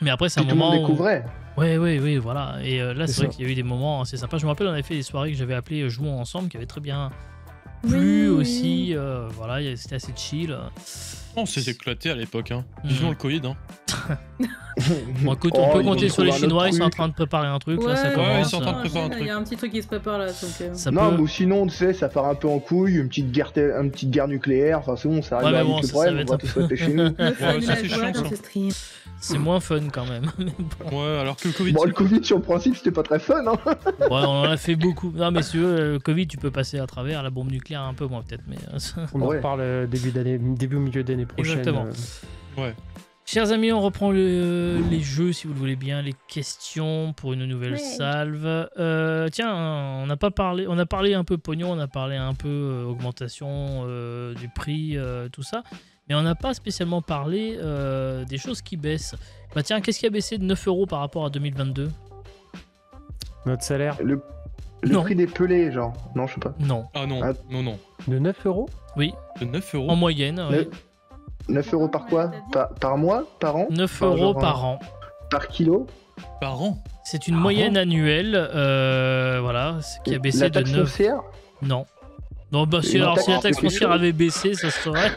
Mais après, c'est un moment. Tout le monde découvrait. Oui, voilà. Et là, c'est vrai qu'il y a eu des moments assez sympas. Je me rappelle, on avait fait des soirées que j'avais appelées Jouons ensemble, qui avaient très bien plu aussi. Voilà, c'était assez chill. On s'est éclaté à l'époque. Vivons le Covid. Bon, écoute, on peut compter sur les Chinois, ils sont en train de préparer un truc. Là, ça commence. Ils sont en train de préparer un truc. Il y a un petit truc qui se prépare là. Donc, non, mais sinon, tu sais, ça part un peu en couille, une petite guerre nucléaire. Enfin, c'est bon, ça arrive à vite le problème. On va tous rester chez nous. C'est moins fun quand même. Ouais, alors que le Covid. Bon, le Covid, sur le principe, c'était pas très fun. Ouais, on en a fait beaucoup. Non, mais si tu veux, le Covid, tu peux passer à travers. La bombe nucléaire, un peu moins peut-être. Mais on en reparle début ou milieu d'année prochaine. Exactement. Ouais. Chers amis, on reprend les jeux, si vous le voulez bien, les questions pour une nouvelle salve. Tiens, on a parlé un peu pognon, on a parlé un peu augmentation du prix, tout ça. Mais on n'a pas spécialement parlé des choses qui baissent. Bah tiens, qu'est-ce qui a baissé de 9 € par rapport à 2022 ? Notre salaire. Le prix des pelés, genre. Non, je sais pas. Non. Ah non, non. De 9 €? Oui. De 9 €. En moyenne, oui. 9 € par quoi ? Par mois ? Par an ? 9 € par an. Par kilo ? Par an ? C'est une moyenne annuelle, voilà, qui a baissé la de taxe 9... foncière ? Non. Non, bah si la taxe foncière avait baissé, ça serait...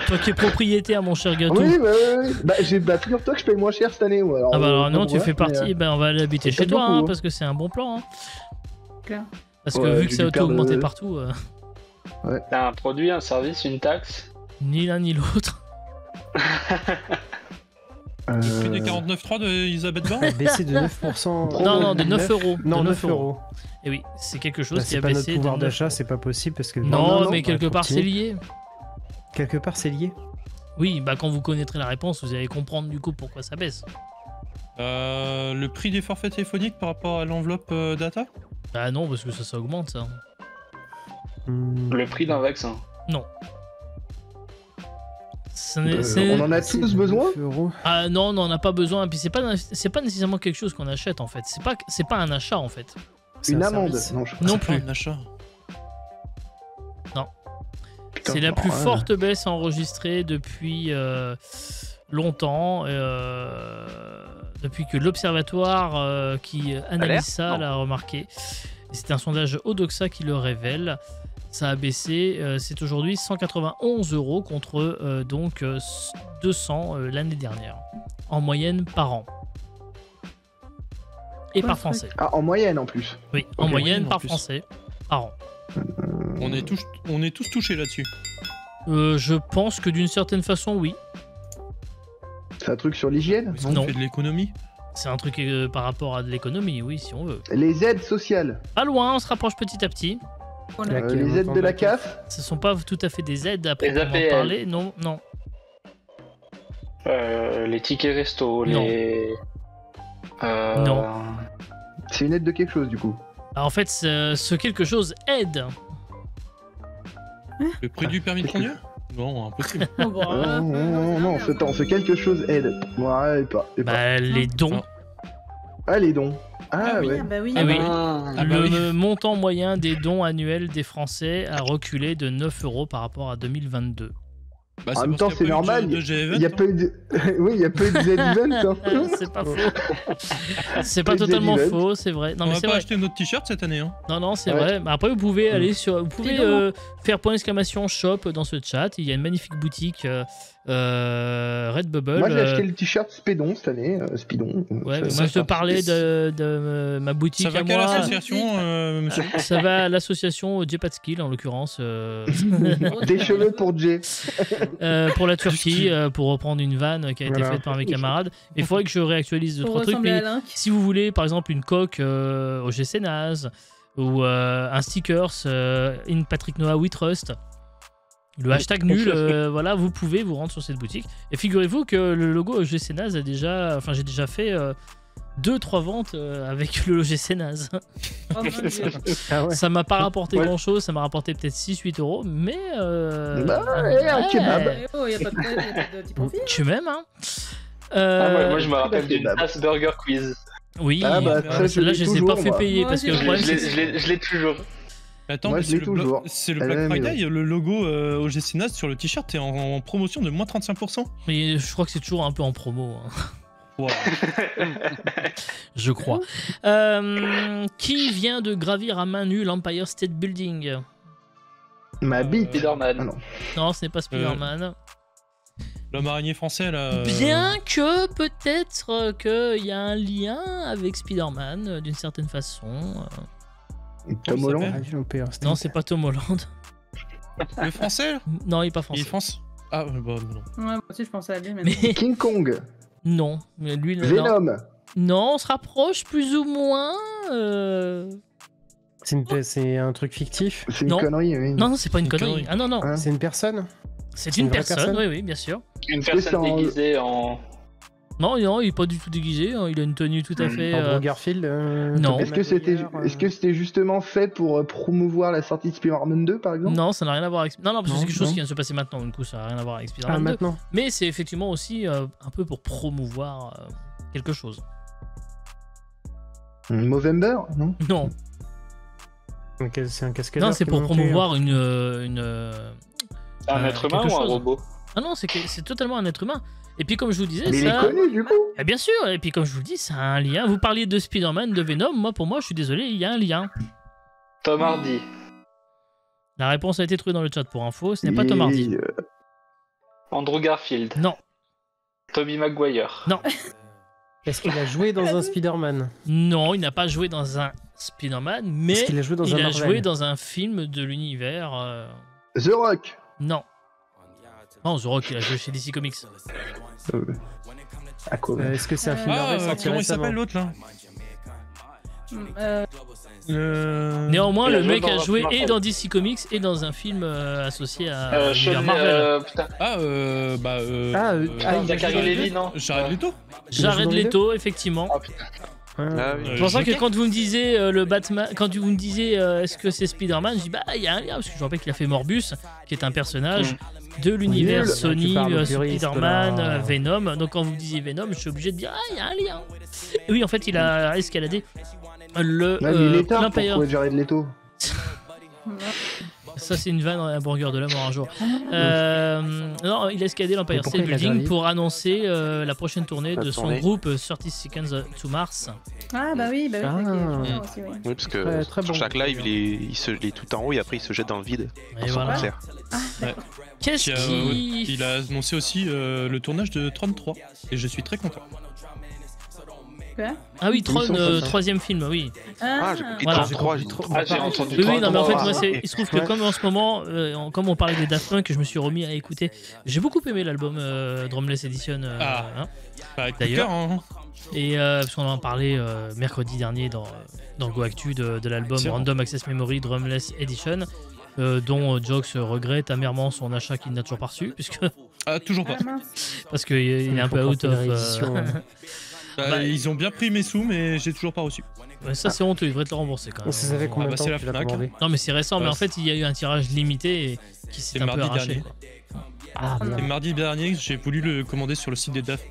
Toi qui es propriétaire, mon cher gâteau. Oui. Figure-toi que je paye moins cher cette année. Alors, alors non, tu fais partie, on va aller habiter chez toi, parce que c'est un bon plan. Claire. Parce que vu que ça a auto-augmenté partout... T'as un produit, un service, une taxe ? Ni l'un ni l'autre. Le prix des 49.3 d'Elisabeth Borne a baissé de 9%. Non, de 9 €. Non, 9 €. Et oui, c'est quelque chose qui a baissé. C'est pas notre pouvoir d'achat, 9 €. c'est pas possible parce que. Non, mais quelque part c'est lié. Quelque part c'est lié. Oui, bah quand vous connaîtrez la réponse, vous allez comprendre du coup pourquoi ça baisse. Le prix des forfaits téléphoniques par rapport à l'enveloppe data ? Bah non, parce que ça augmente ça. Le prix d'un vaccin ? Non. On en a tous besoin ? Ah non, on n'en a pas besoin. Et puis c'est pas nécessairement quelque chose qu'on achète en fait. C'est pas un achat en fait. Une amende ? Non plus. Un achat. Non. C'est la plus forte baisse enregistrée depuis longtemps. Depuis que l'observatoire qui analyse ça l'a remarqué. C'est un sondage Odoxa qui le révèle. Ça a baissé, c'est aujourd'hui 191 € contre donc 200 l'année dernière, en moyenne par an. Et par Français. Ah, en moyenne en plus. Oui, en moyenne par Français, par an. On est tous touchés là-dessus. Je pense que d'une certaine façon, oui. C'est un truc sur l'hygiène ? Non. On fait de l'économie ? C'est un truc par rapport à de l'économie, oui, si on veut. Les aides sociales. Pas loin, on se rapproche petit à petit. Les aides de la CAF. Ce sont pas tout à fait des aides à proprement parler, non. Les tickets resto, non. Non. C'est une aide de quelque chose du coup. Alors, en fait, ce quelque chose aide. Le prix du permis de conduire ? Non, impossible. Non, ce quelque chose aide. Ouais, pas. Les dons. Ah, les dons. Ah oui. Le montant moyen des dons annuels des Français a reculé de 9 € par rapport à 2022. Bah, en même temps, c'est normal. Il n'y a pas eu de. Oui, il n'y a pas eu de Z-Event. C'est pas faux. C'est pas totalement faux, c'est vrai. Non, on mais va c'est pas vrai. acheter notre t-shirt cette année. Non, c'est vrai. Mais après, vous pouvez aller sur. Vous pouvez faire point d'exclamation shop dans ce chat. Il y a une magnifique boutique Redbubble. Moi, j'ai acheté le t-shirt Spédon cette année. Spidon. Ouais, mais moi, je te parlais de ma boutique. Ça va à quelle moi. association, monsieur ? Ça va à l'association Jay Patskill, en l'occurrence. Des cheveux pour Jay. Pour la Turquie, pour reprendre une vanne qui a été faite par mes camarades. Il faudrait que je réactualise 2-3 trucs. Mais si vous voulez, par exemple, une coque au GC Naz ou un stickers in Patrick Noah We Trust, le hashtag nul, voilà, vous pouvez vous rendre sur cette boutique. Et figurez-vous que le logo GC Naz j'ai déjà fait 2-3 ventes avec le GC Naz. Ça m'a pas rapporté grand chose, ça m'a rapporté peut-être 6-8 €, mais un kebab. Il y a pas de petit profil. Tu m'aimes, hein. Moi je me rappelle d'une Asperger Quiz. Oui, là je les ai pas fait payer parce que le problème je l'ai toujours. Attends, Moi, mais je l'ai toujours. c'est le Elle est à Black la maison. Friday, le logo OGC NAS sur le t-shirt est en promotion de moins 35%. Mais je crois que c'est toujours un peu en promo. Hein. Wow. Je crois. Qui vient de gravir à main nue l'Empire State Building? Ma bite. Spider-Man. Ah non. Non, ce n'est pas Spider-Man. L'homme araignée français, là. Bien que peut-être qu'il y a un lien avec Spider-Man d'une certaine façon. Tom Holland. Non, c'est pas Tom Holland. Le français là Non, il est pas Il français. est français. Ah, bah non. Ouais, moi aussi, je pensais à lui, mais. Mais King Kong. non, mais lui, non. Venom. Non, on se rapproche plus ou moins. C'est un truc fictif. C'est une Non. connerie, oui. Non, c'est pas une Une connerie. connerie. Ah non, non. Hein C'est une personne. C'est une une vraie personne, personne oui, oui, bien sûr. Une c'est personne en- déguisée en. Non, non, il est pas du tout déguisé. Hein. Il a une tenue tout à fait. Andrew Garfield. non. Est-ce que c'était justement fait pour promouvoir la sortie de Spider-Man 2 par exemple? Non, ça n'a rien à voir avec. Non, non, parce que Non, c'est quelque chose non. qui vient de se passer maintenant. Du coup, ça n'a rien à voir avec Ah, Spider-Man 2. maintenant. Mais c'est effectivement aussi un peu pour promouvoir quelque chose. Movember, non? Non, C'est un cascadeur. non, c'est qui pour est monté, promouvoir une Un être humain quelque ou un chose. robot? Ah non, c'est totalement un être humain. Et puis comme je vous disais, Mais il est ça. connu du coup. Ah, bien sûr. Et puis comme je vous le dis, ça a un lien. Vous parliez de Spider-Man, de Venom. Moi, pour moi, je suis désolé, il y a un lien. Tom Hardy. La réponse a été trouvée dans le chat pour info. Ce n'est pas Et, Tom Hardy. Andrew Garfield. Non, Tobey Maguire. non, Est-ce qu'il a joué dans un Spider-Man? non. Il n'a pas joué dans un Spider-Man, mais Est-ce qu'il a joué dans il un a Marvel? joué dans un film de l'univers. The Rock. Non. Non, The Rock, il a joué chez DC Comics. Aquaman. Est-ce que c'est un film Ah, Marvel sorti comment il récemment? s'appelle l'autre là Néanmoins, il a le joué mec dans a un joué film et Marvel. dans DC Comics et dans un film associé à l'univers Sean, Marvel. putain. Ah, il a Zachary joué Levi, non? Jared Leto. Jared dans les Leto, effectivement. Ah putain. Ah oui. C'est pour ça que quand vous me disiez le Batman, quand vous me disiez est-ce que c'est Spider-Man, je dis bah il y a un lien parce que je rappelle qu'il a fait Morbius, qui est un personnage de l'univers Nul. Sony, Tu parles au puriste, Spider-Man, là. Venom. Donc quand vous disiez Venom, je suis obligé de dire ah il y a un lien. Et oui en fait il a escaladé le Ouais, mais il est tard pour l'Empire. trouver Jared Leto. Ça c'est une vanne dans un burger de la mort un jour. Non, il a escaladé l'Empire Mais pourquoi State il a Building gravi pour annoncer la prochaine tournée La de son tournée. groupe 30 Seconds to Mars. Ah, bah oui, Ah. c'est vrai que je vois aussi, oui. Oui, parce que Très, très sur bon. chaque live, il est tout en haut et après il se jette dans le vide. Et Pour son voilà. concert. Qu'est-ce qui Il a annoncé aussi le tournage de Tron 3 et je suis très content. Quoi? Ah oui, Tron, Ils sont comme ça. troisième film, oui. Ah, j'ai compris Voilà. Tron 3, j'ai trop. Ah, j'ai entendu Oui, oui, non, mais en fait, Tron moi, 3. il se trouve que comme en ce moment, comme on parlait des Daft Punk, je me suis remis à écouter. J'ai beaucoup aimé l'album Drumless Edition. Ah. Hein. Bah, coup de D'ailleurs. cœur, hein. Et parce qu'on en parlait mercredi dernier dans Go Actu de l'album C'est vrai. Random Access Memory Drumless Edition, dont Jox regrette amèrement son achat qu'il n'a toujours pas reçu, puisque, Ah, toujours pas. Ah, mince. parce qu'il est un Faut peu out prendre of. une réédition, hein. Bah, Ils ont bien pris mes sous, mais j'ai toujours pas reçu. Ouais, ça, c'est honteux, il devrait te le rembourser quand même. On savait combien bah, de temps c'est la tu l'as Fnac. commandé? Non, mais c'est récent, mais Ouais, en fait, il y a eu un tirage limité et qui s'est C'est un peu mardi arraché. dernier. Quoi. Ah, Et merde. mardi dernier, j'ai voulu le commander sur le site des DAF,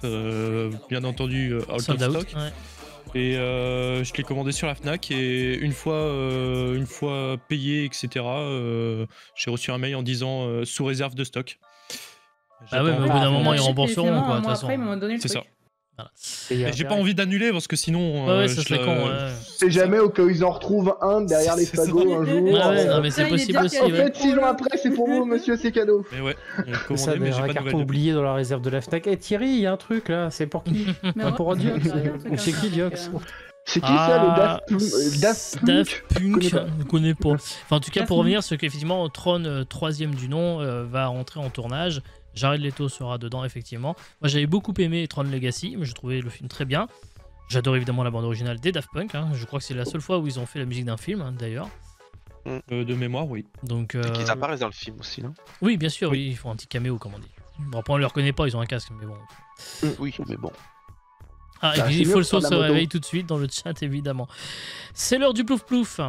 bien entendu, out of Sold out. stock. Ouais. Et je l'ai commandé sur la Fnac et une fois payé, etc., j'ai reçu un mail en disant sous réserve de stock. Ah ouais, mais au bout J'attends- d'un moment, ils Moi, rembourseront, finalement, quoi, un de toute mois façon. après, ils m'ont donné le C'est truc. ça. Et J'ai pas envie d'annuler parce que sinon. Ouais, ouais, ça je serait la- con. Ouais. C'est jamais au cas où ils en retrouvent un derrière les C'est ça. fagots un jour. Ouais, ouais, non, euh, mais c'est Ça, il est possible bien aussi. En Ouais. fait, 6 ans après, c'est pour vous, monsieur, c'est cadeau. Mais ouais, j'ai Ça, commandé, mais des j'ai pas de carton nouvelles. oublié dans la réserve de la Fnac. Eh Thierry, il y a un truc là, c'est pour qui? Mais Ah, ouais, pour Diox. ça arrive, un truc Ou c'est comme qui ça, Diox? donc, C'est qui ça, le Daft Punk Daft Punk, connais pas. je ne connais pas. Enfin, en tout cas, Daft pour Punk. revenir, c'est qu'effectivement, Tron, 3ème du nom, va rentrer en tournage. Jared Leto sera dedans, effectivement. Moi, j'avais beaucoup aimé Tron Legacy, mais j'ai trouvé le film très bien. J'adore évidemment la bande originale des Daft Punk. Hein. Je crois que c'est la seule fois où ils ont fait la musique d'un film, hein, d'ailleurs. De mémoire, oui. Donc, Et qu'ils apparaissent dans le film aussi, non? oui, bien sûr, oui, ils font un petit caméo, comme on dit. Bon, après, on ne les reconnaît pas, ils ont un casque, mais bon. Oui, mais bon. Ah, Bah, et puis, c'est il mieux faut le de faire son de se la moto. réveille tout de suite dans le chat, évidemment. C'est l'heure du plouf plouf.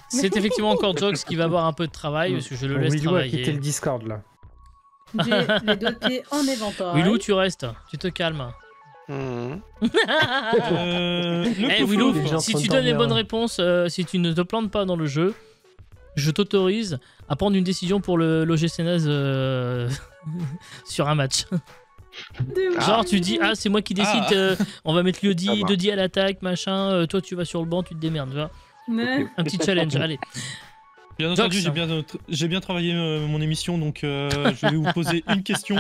C'est effectivement encore Jox qui va avoir un peu de travail, parce que je le laisse Willou a quitté le travailler. Discord là. J'ai les deux pieds en éventail. Willou, tu restes, tu te calmes. Eh Willow, si tu donnes les bonnes réponses, si tu ne te plantes pas dans le jeu, je t'autorise à prendre une décision pour le l'OGC Naze sur un match. Genre tu dis ah c'est moi qui décide, on va mettre Lodi à l'attaque, machin, toi tu vas sur le banc, tu te démerdes, tu vois. Un petit challenge, allez. Bien entendu, j'ai bien travaillé mon émission, donc je vais vous poser une question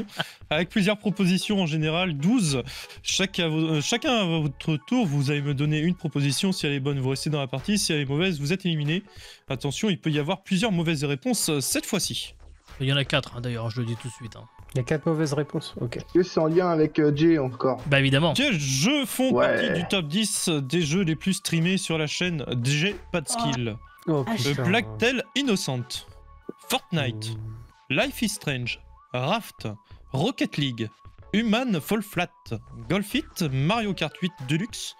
avec plusieurs propositions en général, 12. Chacun à votre tour, vous allez me donner une proposition. Si elle est bonne, vous restez dans la partie. Si elle est mauvaise, vous êtes éliminé. Attention, il peut y avoir plusieurs mauvaises réponses cette fois-ci. Il y en a 4 d'ailleurs, je le dis tout de suite. Il y a 4 mauvaises réponses, ok. Est-ce que c'est en lien avec Jay encore? Bah évidemment. Quels jeux font partie du top 10 des jeux les plus streamés sur la chaîne J'ai pas de skill? Plague Tale Innocent, Fortnite, Life is Strange, Raft, Rocket League, Human Fall Flat, Golf It, Mario Kart 8 Deluxe,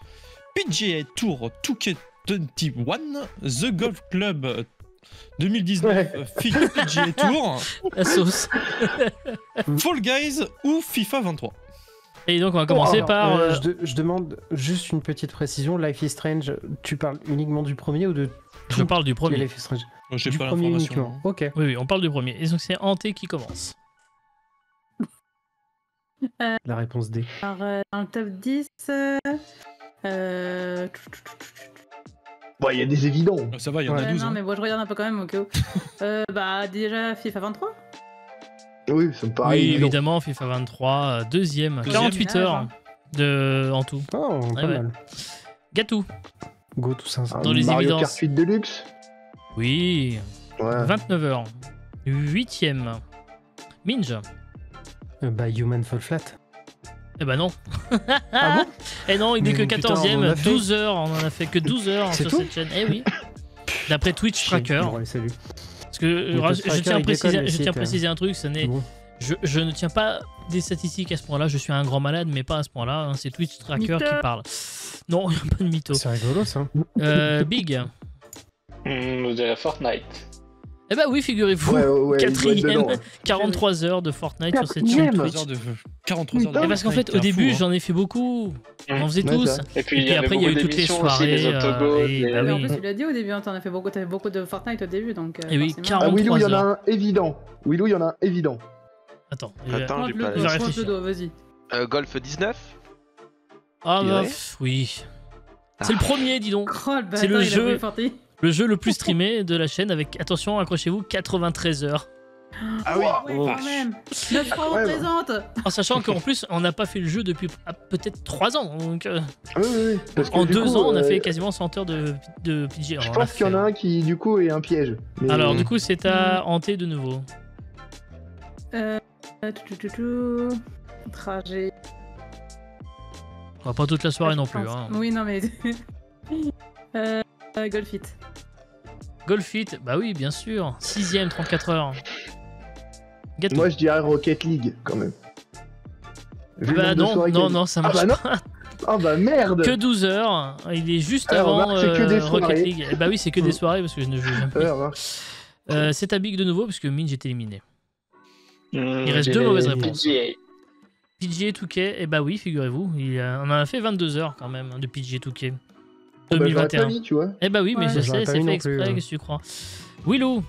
PGA Tour 2K21, The Golf Club 2019, PGA Tour, la sauce. Fall Guys ou FIFA 23. Et donc on va commencer par... Je demande juste une petite précision, Life is Strange, tu parles uniquement du premier ou de... Je parle du premier. Life is Strange. J'ai du pas premier l'information. uniquement. Ok. Oui, on parle du premier. Et donc c'est Hanté qui commence. La réponse D. Alors, dans le top 10, Bon, il y a des évidents. Ça va, il y en a 12. non, hein. mais bon, je regarde un peu quand même au cas où. Bah, déjà, FIFA 23. Oui, ça me paraît Oui, évident. évidemment, FIFA 23, deuxième. 48 heures en tout. Oh, pas ouais. mal. Gatou. Go tout ça. Dans les Mario évidences. Kart 8 Deluxe. Oui, Ouais. 29 heures. 8ème. Minge. Bah, Human Fall Flat. Eh ben non. Ah bon? Eh non, il n'est que Mais putain, 14ème. on en a fait. 12 heures, on en a fait que 12 heures C'est sur tout cette chaîne. Eh oui. D'après Twitch Tracker. Ouais, salut. Parce que Mais Twitch je tiens à Tracker, il déconne, le je tiens à site, préciser un truc, ce n'est... Bon. Je ne tiens pas des statistiques à ce point-là, je suis un grand malade, mais pas à ce point-là. Hein. C'est Twitch Tracker Mytho. qui parle. Non, il n'y a pas de mytho. C'est rigolo ça. Big. De Fortnite. Eh ben oui, figurez-vous. Ouais, il doit être Quatrième, dedans. 43 heures de Fortnite sur cette Quatrième. chaîne Twitch. 43 heures de Et parce qu'en fait, au début, j'en ai fait beaucoup. On en faisait tous. ça. Et puis, Et puis après, il y a eu toutes les soirées. les autogols. Et et- bah Mais en oui. plus, tu l'as dit au début, hein, t'avais beaucoup de Fortnite au début, donc. Et oui, forcément. 40. Ah, Willou, il y en a 43 un évident. Willou, il y en a un évident. Attends. Attends, j'ai Pointe-le pas dos, je vais pointe réfléchir. le dos, vas-y. Golf 19. Ah bah, dirais. oui. C'est le premier, dis donc. Oh, le bâtard, le il a jeu. voulu Fortnite. Le jeu le plus streamé de la chaîne avec, attention, accrochez-vous, 93 heures. Ah oui. Ouais, quand même. 9 francs Ouais, bah. représente. En sachant qu'en plus, on n'a pas fait le jeu depuis peut-être 3 ans. Donc, Oui, oui, oui. Parce que en du 2 coup, ans, on a fait quasiment 100 heures de PG. Je pense qu'il y en a un qui, du coup, est un piège. Mais- Alors, du coup, c'est à Hanté de nouveau. Trajet. On va pas toute la soirée non plus. Hein. Oui, non, mais. Golf It. Golf It, bah oui, bien sûr. 6ème, 34 heures. Gâteau. Moi, je dirais Rocket League, quand même. Vu le Bah nombre de non, soirées non, qu'il y a- non, ça Ah marche bah non. pas. Ah bah merde. Que 12 heures. Il est juste Alors, avant remarque, c'est que des Rocket soirées. League. Bah oui, c'est que des soirées parce que je ne joue jamais. Ouais, remarque. C'est à Big de nouveau parce que Minge est éliminé. Il reste deux mauvaises réponses. PGA. PGA 2K, eh bah oui, figurez-vous, on en a fait 22 heures quand même hein, de PGA 2K. Bah, j'aurais 2021. pas mis, tu vois. Eh bah oui, mais Ouais. je J'aurais sais, pas c'est mis fait non plus, exprès, hein. qu'est-ce que tu crois. Willou,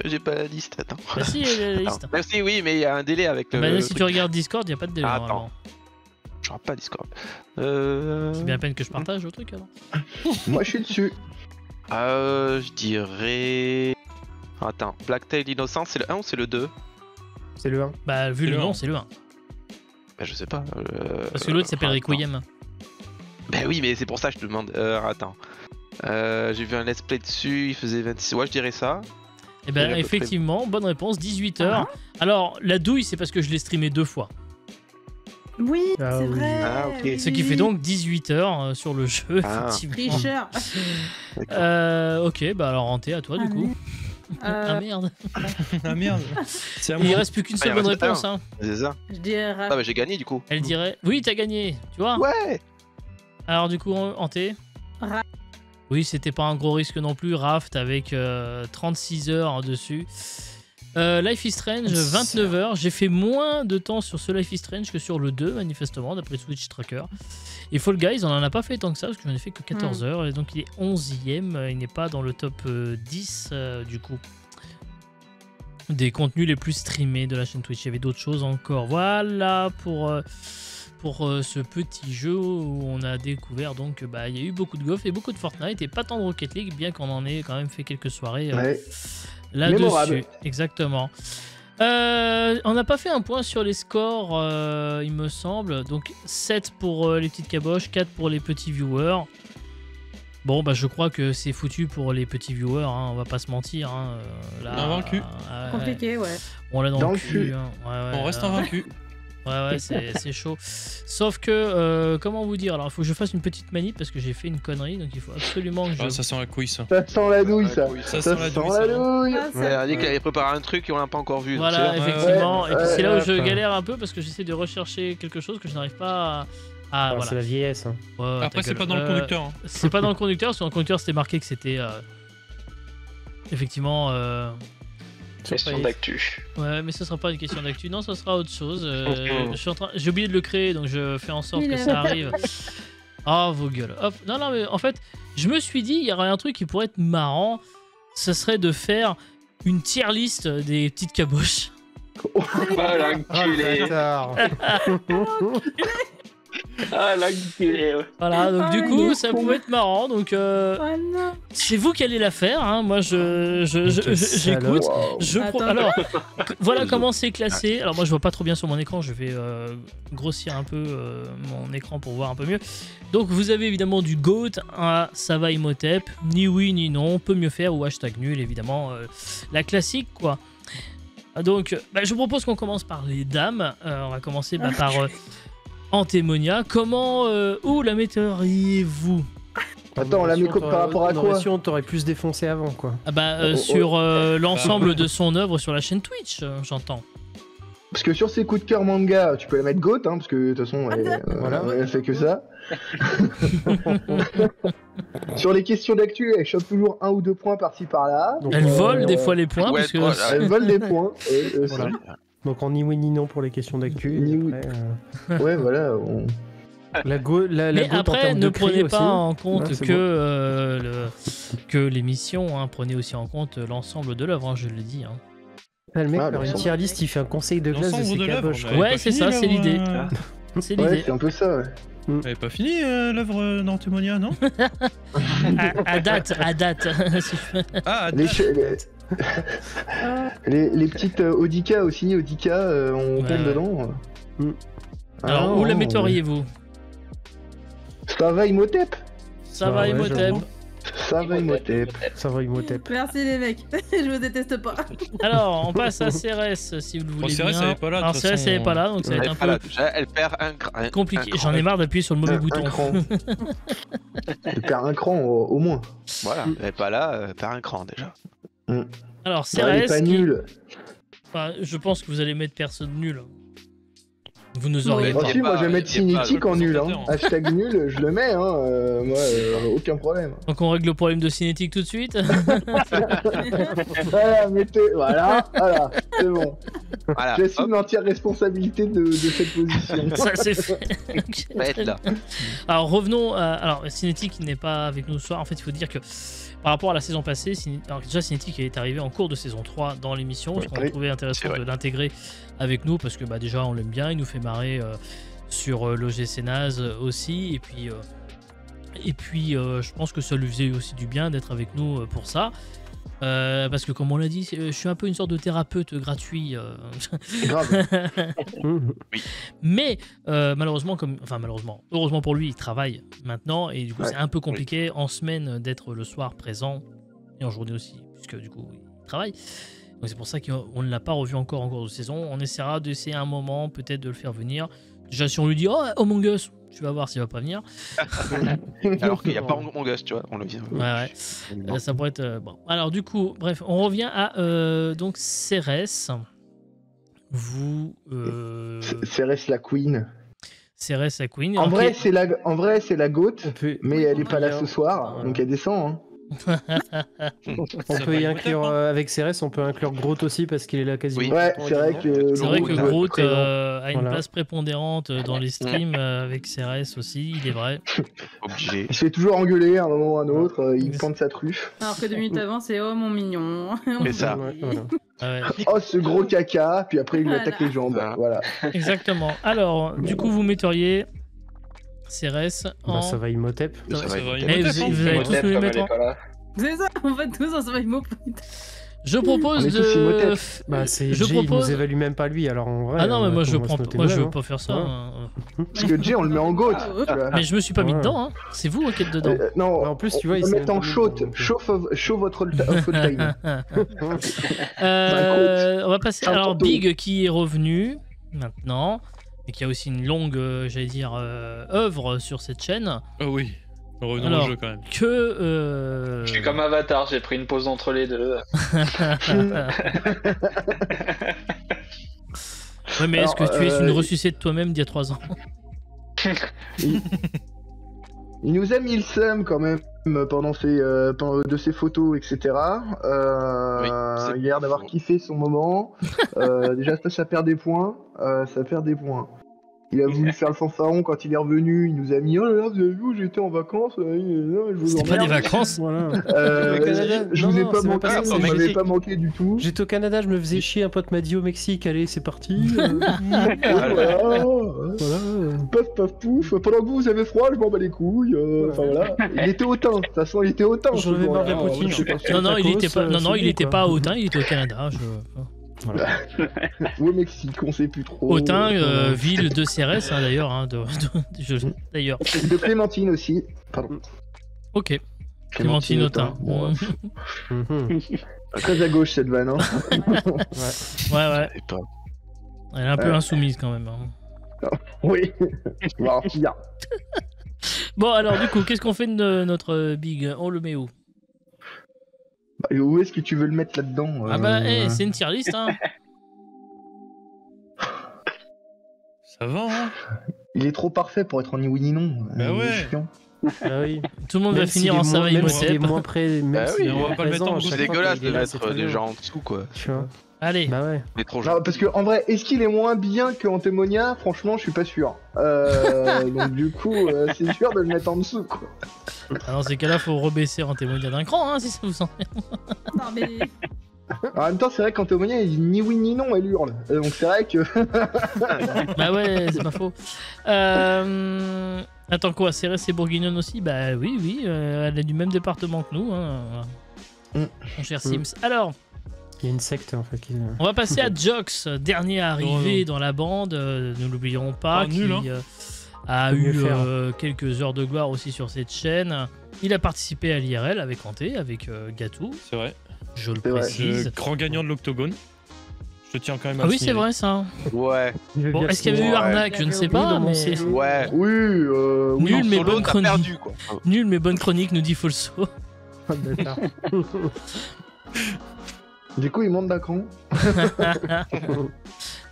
J'ai pas la liste, attends. bah si, il y a la liste. Attends. Merci, oui, mais il y a un délai avec le. Bah là, le si truc. tu regardes Discord, il n'y a pas de délai. Ah, normalement. Je regarde pas Discord. C'est bien la peine que je partage le truc alors. Moi, je suis dessus. Je dirais. Attends, Plague Tale Innocent, c'est le 1 ou c'est le 2? C'est le 1. Bah vu C'est le le nom, un. c'est le 1. Bah, je sais pas. Parce que l'autre s'appelle attends. Requiem. Bah oui, mais c'est pour ça que je te demande. Attends. J'ai vu un let's play dessus, il faisait 26. Ouais, je dirais ça. Et ben à peu près. effectivement, bonne réponse, 18 heures. Alors la douille, c'est parce que je l'ai streamé 2 fois. Oui, Ah c'est oui. vrai. Ah, ok. oui. Ce qui fait donc 18 heures sur le jeu, Ah. effectivement. Tricheur. Ok, bah alors Hanté, à toi du Ah, coup. Euh, Ah merde. Ah merde. C'est à Il moi. reste plus qu'une Ah, seule il bonne reste réponse. Hein. C'est ça. Je dirais Ah, bah j'ai gagné du coup. Elle dirait oui, t'as gagné, tu vois. Ouais. Alors du coup, Hanté. Raft. Oui, c'était pas un gros risque non plus. Raft avec 36 heures dessus. Life is Strange, 29 heures. J'ai fait moins de temps sur ce Life is Strange que sur le 2, manifestement, d'après Switch Tracker. Et Fall Guys, on en a pas fait tant que ça, parce que j'en ai fait que 14 heures. Et donc il est 11e, il n'est pas dans le top 10 du coup. Des contenus les plus streamés de la chaîne Twitch. Il y avait d'autres choses encore. Voilà pour ce petit jeu où on a découvert donc il y a eu beaucoup de Golf et beaucoup de Fortnite et pas tant de Rocket League, bien qu'on en ait quand même fait quelques soirées là-dessus. Exactement. On n'a pas fait un point sur les scores, il me semble. Donc 7 pour les petites caboches, 4 pour les petits viewers. Bon, je crois que c'est foutu pour les petits viewers, hein, on va pas se mentir. Hein, là, on a vaincu. Compliqué, ouais. On l'a dans le cul. Hein. On reste invaincu. Ouais, c'est chaud. Sauf que, comment vous dire, alors il faut que je fasse une petite manip parce que j'ai fait une connerie, donc il faut absolument que je... ça sent la couille, ça. Ça sent la douille, ça. Ça sent la douille. Elle a dit qu'elle avait préparé un truc et on l'a pas encore vu. Voilà, effectivement. Et puis c'est là où je galère un peu parce que j'essaie de rechercher quelque chose que je n'arrive pas à... voilà. C'est la vieillesse. Hein. Ouais, après, c'est pas dans le conducteur. Hein. C'est pas dans le conducteur, parce que dans le conducteur, c'était marqué que c'était... effectivement... Question d'actu. Ouais, mais ce sera pas une question d'actu. Non, ça sera autre chose. J'ai oublié de le créer, donc je fais en sorte que ça arrive. Oh, vos gueules. Hop. Non, mais en fait, je me suis dit, il y aurait un truc qui pourrait être marrant. Ce serait de faire une tier list des petites caboches. Ah, l'enculé. Ah, l'enculé, ouais. Voilà, donc du coup, ça pouvait être marrant. Donc, c'est vous qui allez la faire. Hein. Moi, j'écoute. Alors, voilà comment c'est classé. Alors, moi, je vois pas trop bien sur mon écran. Je vais grossir un peu mon écran pour voir un peu mieux. Donc, vous avez évidemment du GOAT à ça va Imhotep. Ni oui, ni non. Peut mieux faire ou hashtag nul, évidemment. La classique, quoi. Donc, je vous propose qu'on commence par les dames. On va commencer par... Antémonia, comment où la metteriez-vous? Attends, on la met par rapport à quoi? On t'aurait plus défoncé avant, quoi. Sur l'ensemble de son œuvre sur la chaîne Twitch, j'entends. Parce que sur ses coups de cœur manga, tu peux la mettre GOAT, hein, parce que de toute façon, elle fait que ça. Sur les questions d'actu, elle chope toujours 1 ou 2 points par-ci par-là. Donc, elle vole des fois les points, parce que... Elle vole des points. Voilà. Donc en ni oui ni non pour les questions d'actu. Ouais, voilà. Mais après, ne prenez pas en compte que l'émission, hein, prenez aussi en compte l'ensemble de l'œuvre, hein, je le dis. Hein. Le mec, par une tier list, il fait un conseil de classe de ses caboches. Ouais, c'est ça, c'est l'idée. C'est l'idée. Ouais, c'est un peu ça, ouais. Elle avait pas fini l'œuvre d'Antémonia, non? à date. Ah, à date. Les petites Odika aussi, on tombe dedans. Alors, où la metteriez-vous? Ça va Imhotep. Ça va Imhotep. Ça va Imhotep. Merci les mecs, je vous déteste pas. Alors, on passe à CRS si vous le voulez bien. CRS, elle est pas là. Alors, CRS, elle est pas là, donc ça va être un peu elle perd un compliqué. J'en ai marre d'appuyer sur le mauvais bouton. Elle perd un cran au moins. Voilà, elle est pas là, elle perd un cran déjà. Alors, CRS. Elle est pas nulle. Enfin, je pense que vous allez mettre personne nul. Vous nous auriez pas. Si, moi je vais mettre Cinétique en nul. Hein. Hashtag nul, je le mets. Hein. Moi, aucun problème. Donc on règle le problème de Cinétique tout de suite. Voilà, c'est bon. Voilà, j'assume l'entière responsabilité de cette position. Ça c'est fait. Là. Alors revenons à... Alors Cinétique n'est pas avec nous ce soir. En fait, il faut dire que par rapport à la saison passée, alors déjà Cinétique est arrivé en cours de saison 3 dans l'émission, ce qu'on a trouvé intéressant de l'intégrer avec nous parce que déjà on l'aime bien, il nous fait marrer sur l'OGC Naz aussi, et puis je pense que ça lui faisait aussi du bien d'être avec nous pour ça. Parce que comme on l'a dit, je suis un peu une sorte de thérapeute gratuit. Grave. Oui. Mais malheureusement, heureusement pour lui, il travaille maintenant et du coup c'est un peu compliqué en semaine d'être le soir présent et en journée aussi, puisque du coup il travaille. Donc c'est pour ça qu'on ne l'a pas revu encore en cours de saison. On essaiera d'essayer un moment peut-être de le faire venir. Déjà si on lui dit Among Us, tu vas voir s'il va pas venir. Alors qu'il n'y a pas Among Us, tu vois, on le vient. Ouais. Ça pourrait être bon. Alors du coup, bref, on revient à donc Cérès. Vous Cérès la Queen. Cérès la Queen. En vrai, c'est la GOAT, mais elle est pas là ce soir, donc elle descend. Hein. On peut y inclure, avec Cérès, on peut inclure Groot aussi parce qu'il est là quasiment. Ouais, c'est vrai que Groot a une place prépondérante dans les streams avec Cérès aussi, il est vrai. Obligé. Il se fait toujours engueuler à un moment ou à un autre, il pointe sa truffe. Alors que 2 minutes avant, c'est oh mon mignon. C'est ça. Oh ce gros caca, puis après il lui attaque les jambes. Voilà. Exactement. Alors, du coup, vous metteriez Cérès en. Ça va Imhotep. Vous allez tous nous les mettre en. C'est ça, on va tous en ça va Imhotep. Je propose de. C'est Jay, il nous évalue même pas lui, alors en vrai. Ah non, mais moi je prends. Moi je veux pas faire ça. Parce que Jay, on le met en goat. Mais je me suis pas mis dedans, hein. C'est vous qui êtes dedans. Non, en plus, tu vois, il se met en show votre time. On va passer. Alors, Big qui est revenu maintenant, et qui a aussi une longue, j'allais dire, œuvre sur cette chaîne. Oh oui. Revenons au jeu quand même. Je suis comme Avatar, j'ai pris une pause entre les deux. Ouais, mais est-ce que tu es une ressucée de toi-même d'il y a 3 ans? Il nous a mis le seum quand même pendant de ses photos, etc. Il a l'air d'avoir kiffé son moment. Déjà, ça perd des points. Il a voulu faire le fanfaron quand il est revenu. Il nous a mis oh là là, vous avez vu où j'étais en vacances? C'était pas des vacances. Voilà. Je vous ai pas manqué, vous m'avez pas manqué du tout. J'étais au Canada, je me faisais chier. Un pote m'a dit au Mexique, allez, c'est parti. Voilà. Paf paf pouf. Pendant que vous avez froid, je m'en bats les couilles. Enfin voilà. Il était hautain. De toute façon, il était hautain. Je vais marre de Poutine. Non, il était pas. Non, il était pas hautain. Il était au Canada. Voilà. Ou au Mexique, on sait plus trop. Autun, ville de Cérès, hein, d'ailleurs. Hein, d'ailleurs. De Clémentine aussi. Pardon. Ok. Clémentine Autun. Très à gauche cette vanne. Hein. Ouais. Elle est un peu insoumise quand même. Hein. Oui. Bon, alors du coup, qu'est-ce qu'on fait de notre Big? On le met où? Et où est-ce que tu veux le mettre là-dedans? Ah bah, c'est une tier list, hein. Ça va, hein. Il est trop parfait pour être en ni oui ni non. Bah ouais. Ah oui. Tout le monde va finir en Sava Imhotep. Il est moins près. Bah oui, on va pas le mettre en c'est dégueulasse de mettre déjà en dessous, quoi. Tu vois. Allez. Bah ouais. Il est trop Non, parce que en vrai, est-ce qu'il est moins bien que Antemonia? Franchement, je suis pas sûr. Donc du coup, c'est sûr de le mettre en dessous, quoi. Dans ces cas-là, faut rebaisser Antemonia d'un cran, hein, si ça vous en fait. Non mais. En même temps, c'est vrai qu'Antemonia, il dit ni oui ni non, elle hurle. Donc c'est vrai que. Bah ouais, c'est pas faux. Attends quoi, Cérès et Bourguignonne aussi? Bah oui, elle est du même département que nous, hein. Mon cher Sims. Alors. Il y a une secte en fait. On va passer à Jox, dernier arrivé dans la bande, ne l'oublions pas, qui a eu quelques heures de gloire aussi sur cette chaîne. Il a participé à l'IRL avec Hanté, avec Gatou. C'est vrai. Je le précise. Grand gagnant de l'Octogone. Je tiens quand même à Ah oui, c'est vrai ça. Ouais. Bon, est-ce qu'il y avait eu arnaque? Je ne sais pas, mais... Ouais. Oui, Nul mais Solo, bonne t'as chronique. perdu, quoi. Nul mais bonne chronique, nous dit Folso. Du coup, il monte d'un cran.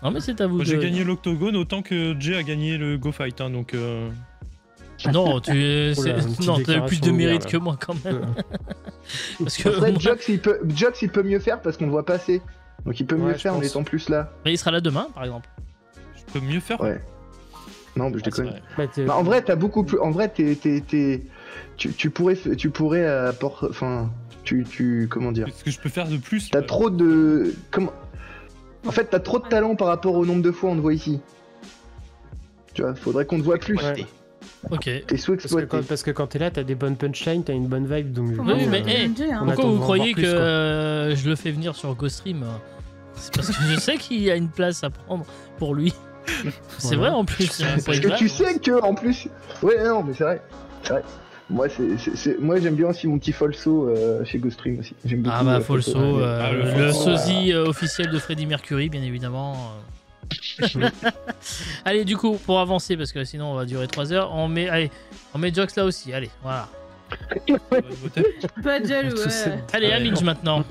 Non mais c'est à vous. J'ai gagné l'Octogone autant que Jay a gagné le Go Fight, hein, donc. Non, t'as eu plus de mérite que moi quand même. Parce que en fait, Jox il peut mieux faire parce qu'on le voit passer. Donc il peut mieux faire en étant plus là. Mais il sera là demain, par exemple. Je peux mieux faire. Ouais. Non, mais je déconne. Bah, en vrai, t'as beaucoup plus. En vrai, tu pourrais enfin, comment dire? Qu'est-ce que je peux faire de plus? T'as trop de. En fait, t'as trop de talent par rapport au nombre de fois on te voit ici. Tu vois, faudrait qu'on te voit plus. Ouais. Ok. T'es sous-exploité. Parce que quand t'es là, t'as des bonnes punchlines, t'as une bonne vibe. Donc, oui, mais pourquoi vous croyez que je le fais venir sur GoStream? C'est parce que je sais qu'il y a une place à prendre pour lui. C'est vrai en plus. Parce que tu sais que en plus. Ouais, non, mais c'est vrai. C'est vrai. Moi, moi j'aime bien aussi mon petit Folso chez GoStream aussi. J'aime beaucoup. Ah bah Folso, le sosie officiel de Freddie Mercury, bien évidemment. Allez, du coup, pour avancer, parce que sinon on va durer 3 heures, on met Jox là aussi. Allez, voilà. Pas de jaloux, ouais. Allez, à Minge maintenant.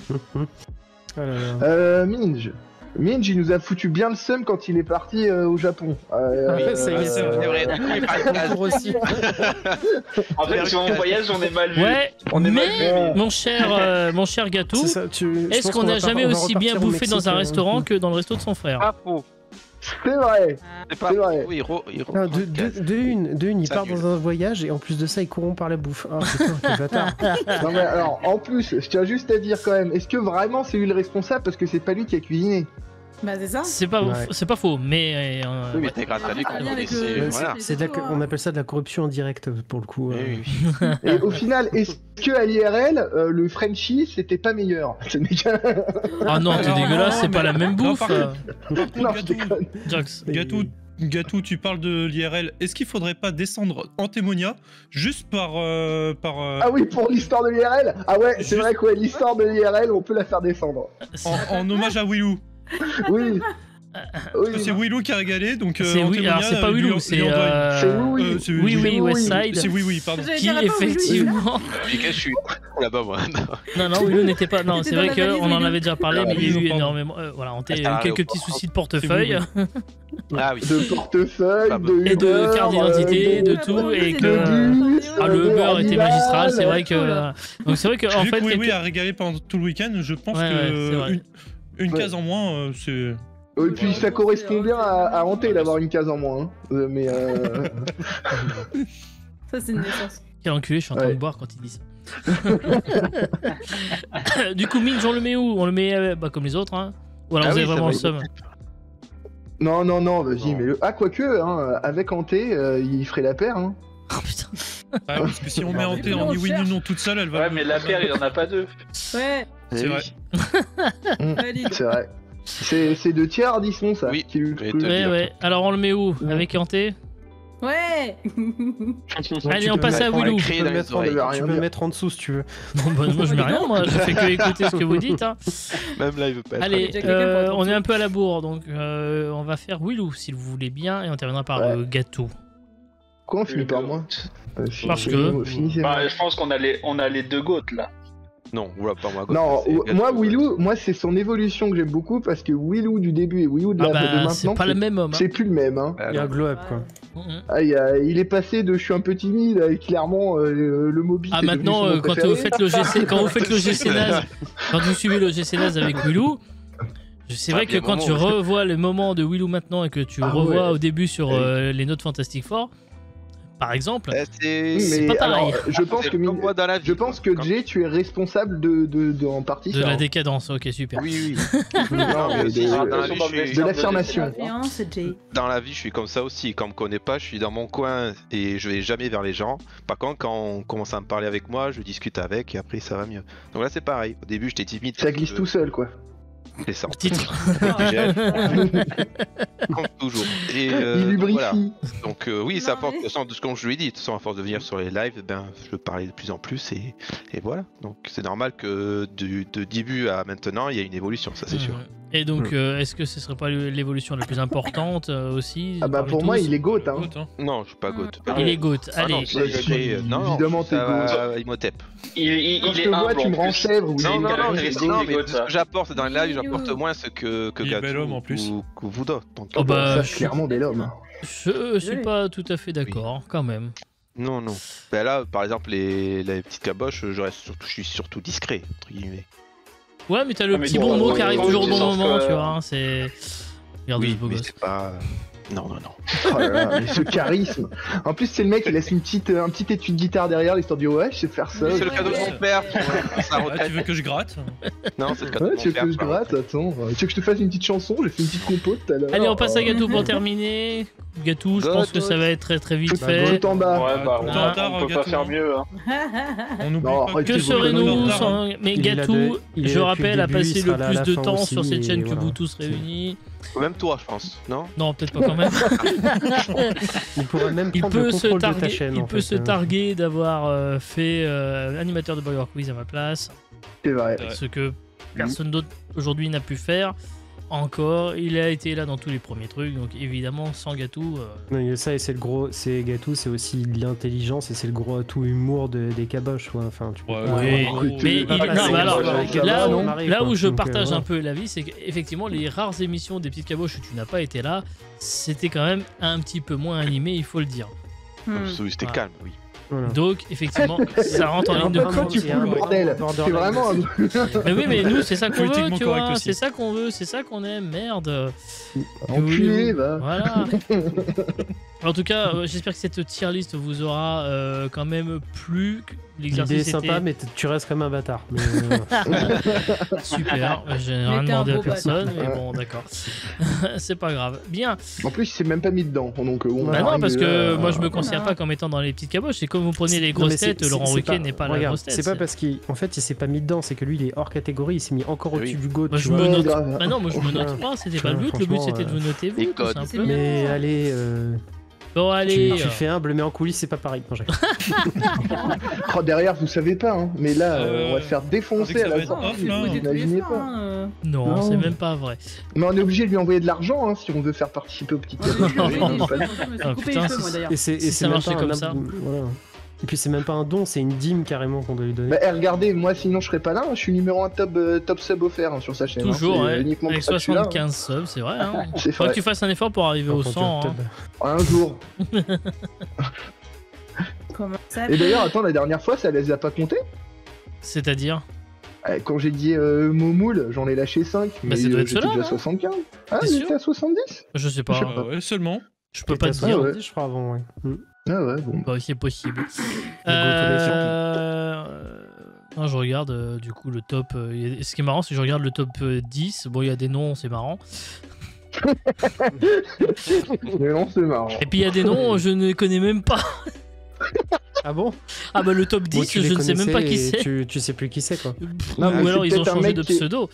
Minge. Minge, il nous a foutu bien le seum quand il est parti au Japon. C'est vrai. aussi. En fait, sur mon voyage, on est mal vu. Ouais, mais mon cher Gatou, est-ce qu'on n'a jamais aussi bien bouffé dans un restaurant que dans le resto de son frère? Pas faux. C'est vrai. C'est pas vrai. faux. De une, il part dans un voyage et en plus de ça, il corrompt par la bouffe. Ah putain, quel bâtard. Non mais alors, en plus, je tiens juste à dire quand même, est-ce que vraiment c'est lui le responsable parce que c'est pas lui qui a cuisiné? Bah c'est ça. C'est pas faux, mais Oui, mais t'es grâce à lui qu'on a laissé. Voilà. On appelle ça de la corruption en direct pour le coup. Oui. Et au final, est-ce que à l'IRL, le Frenchie c'était pas meilleur? ah non, t'es dégueulasse, c'est pas la même bouffe. Non, je déconne. Gatou, tu parles de l'IRL. Est-ce qu'il faudrait pas descendre Antémonia juste par. Ah oui, pour l'histoire de l'IRL? Ah ouais, c'est vrai que l'histoire de l'IRL, on peut la faire descendre. En hommage à Willou. Oui. Parce que c'est Willou qui a régalé, donc alors c'est pas Willou, c'est Oui Westside. C'est Oui, pardon. Qui effectivement. Je suis là-bas, moi. Non, Willou n'était pas. Non, c'est vrai qu'on en avait déjà parlé, mais il y a eu énormément. Voilà, on a eu quelques petits soucis de portefeuille. Ah oui. De portefeuille, et de carte d'identité, de tout, et que le Uber était magistral. C'est vrai que. Donc c'est vrai que en fait. Oui a régalé pendant tout le week-end. Je pense que une case en moins, c'est. Et puis ça correspond bien à Hanté d'avoir une case en moins. Mais ça c'est une naissance. Quel enculé, je suis en train de boire quand il dit ça. Du coup, Minge, on le met où? On le met comme les autres, hein? Ou alors vous avez vraiment le seum? Non, vas-y, mets-le. Ah, quoique, avec Hanté, il ferait la paire, hein. Oh putain. Ah, parce que si on met Hanté en ni oui ni non toute seule, elle va. Ouais, mais la paire, il en a pas deux. Ouais. C'est vrai. C'est vrai. C'est de tiers Ardisson, ça. Oui. Ouais. Alors on le met où? Avec Hanté? Ouais. Allez, on passe à Willou. Tu peux le mettre en dessous si tu veux. Bon, bah, moi je mets rien, moi je fais que écouter ce que vous dites. Hein. Même là, il veut pas être. Allez, on est un peu à la bourre, donc on va faire Willou si vous voulez bien, et on terminera par Gatou. Quoi, on finit par moi? Parce que. Je pense qu'on a les deux goats là. Non, oula, pas moi. Non, moi, Willou, c'est son évolution que j'aime beaucoup parce que Willou du début et Willou de maintenant, c'est pas le même homme. C'est plus le même. Hein. Il y a un glow-up quoi. Il est passé de je suis un peu timide à clairement le mobile. Ah, maintenant, quand vous faites le GC naze, quand vous suivez le GC naze avec Willou. C'est vrai que quand tu revois le moment de Willou maintenant et que tu revois au début sur les notes Fantastic Four, par exemple, c'est pas pareil. Alors, je pense que Jay, tu es responsable de en partie de la décadence. Ok, super. Oui. De l'affirmation. Dans la vie, je suis comme ça aussi. Quand on me connaît pas, je suis dans mon coin et je vais jamais vers les gens. Par contre, quand on commence à me parler avec moi, je discute avec et après ça va mieux. Donc là, c'est pareil. Au début, j'étais timide. Ça glisse tout seul, quoi. C'est ça. Titre. Comme toujours. Et, il lubrifie. Voilà. Donc oui, ça apporte, de ce que je lui ai dit, de toute façon, à force de venir sur les lives, je parlais de plus en plus et voilà. Donc c'est normal que de début à maintenant, il y a une évolution, ça c'est sûr. Et donc, est-ce que ce serait pas l'évolution la plus importante aussi? Ah bah pour moi, il est GOAT. Hein. Non, je suis pas GOAT. Il est GOAT, allez. Non, évidemment, t'es GOAT. Imhotep. Il est humble. Tu me rends chèvre. Non, mais ce que j'apporte dans les lives, j'apporte moins ce que Gatou ou Vouda. Oh bah, clairement bel homme. Je suis pas tout à fait d'accord, quand même. Non. Ben là, par exemple, les petites caboches, je suis surtout discret, entre guillemets. Ouais, mais t'as le petit bon mot qui arrive toujours au bon moment, tu vois. C'est. Regarde ce beau gosse. C'est pas. Non. Oh là là, mais ce charisme. En plus, c'est le mec, il laisse un petit étui de guitare derrière, l'histoire de ouais, je sais faire ça. C'est le cadeau de mon père. Tu veux que je gratte? Non, c'est le cadeau de mon père. Tu veux que je gratte? Attends. Tu veux que je te fasse une petite chanson? J'ai fait une petite compo tout à l'heure. Allez, on passe à Gatou pour terminer. Gatou, je pense que ça va être très très vite fait. Tout en bas. Ouais, on peut pas faire mieux. On oublie pas. Que serait-nous sans... Mais Gatou, je rappelle, a passé le plus de temps sur cette chaîne que vous tous réunis. Même toi, je pense, non? Non, peut-être pas quand même. Il pourrait même prendre le contrôle de ta chaîne. Il peut se targuer d'avoir fait animateur de Boy War Quiz à ma place. C'est vrai. Ce que personne d'autre aujourd'hui n'a pu faire. encore. Il a été là dans tous les premiers trucs, donc évidemment, sans Gatou. Il y a ça, et c'est le gros. C'est Gatou, c'est aussi l'intelligence et c'est le gros atout humour des caboches. Quoi. Enfin, tu peux mais là où je partage un peu l'avis, c'est qu'effectivement, les rares émissions des petites caboches où tu n'as pas été là, c'était quand même un petit peu moins animé, il faut le dire. C'était calme, oui. Voilà. Donc, effectivement, ça rentre en ligne de compte. Tu fous le bordel. C'est vraiment. Mais oui, mais nous, c'est ça qu'on veut, tu vois. C'est ça qu'on veut, c'est ça qu'on aime. Merde. Enculé, va. Voilà. En tout cas, j'espère que cette tier list vous aura quand même plu. L'idée est sympa, mais tu restes comme un bâtard. Mais super, j'ai rien demandé à personne, mais bon, d'accord. C'est pas grave. Bien. En plus, il s'est même pas mis dedans. Donc, bah non, parce que moi, je me considère pas comme étant dans les petites caboches. C'est comme vous prenez les grosses têtes, Laurent Ruquier n'est pas la grosse tête. C'est pas parce qu'en fait, il s'est pas mis dedans, c'est que lui, il est hors catégorie, il s'est mis encore au-dessus du GOAT. Moi, je me note. Bah non, moi, je me note pas, c'était pas le but. Le but, c'était de vous noter vous, tout simplement. Mais allez. Bon, allez. Tu fais humble, mais en coulisses, c'est pas pareil. Derrière, vous savez pas, hein. Mais là, on va se faire défoncer à la sortie. Vous imaginez pas. Non, c'est même pas vrai. Mais on est obligé de lui envoyer de l'argent hein, si on veut faire participer au petit putain, et ça marchait comme ça. Voilà. Et puis c'est même pas un don, c'est une dîme carrément qu'on doit lui donner. Bah, regardez, moi sinon je serais pas là, je suis numéro 1 top sub offert hein, sur sa chaîne. Toujours, avec 75 subs, c'est vrai. Hein. Faudrait que tu fasses un effort pour arriver au 100. Hein. Un jour. Comment ça? Et d'ailleurs, attends, la dernière fois, ça les a pas comptés? C'est-à-dire? Quand j'ai dit Momoul, j'en ai lâché 5. Bah, ça doit être cela. J'étais déjà à 75. Ah, j'étais à 70? Je sais pas. Ouais, seulement. Je peux pas te dire. Je crois avant, ouais. Ah ouais, bon. Bah, c'est possible. Non, je regarde du coup le top. Ce qui est marrant, c'est que je regarde le top 10. Bon, il y a des noms, c'est marrant. Mais non, c'est marrant. Et puis il y a des noms, je ne connais même pas. Ah bon? Ah bah le top 10, je ne sais même pas qui c'est. Tu sais plus qui c'est quoi. Non, ou alors ils ont changé de pseudo.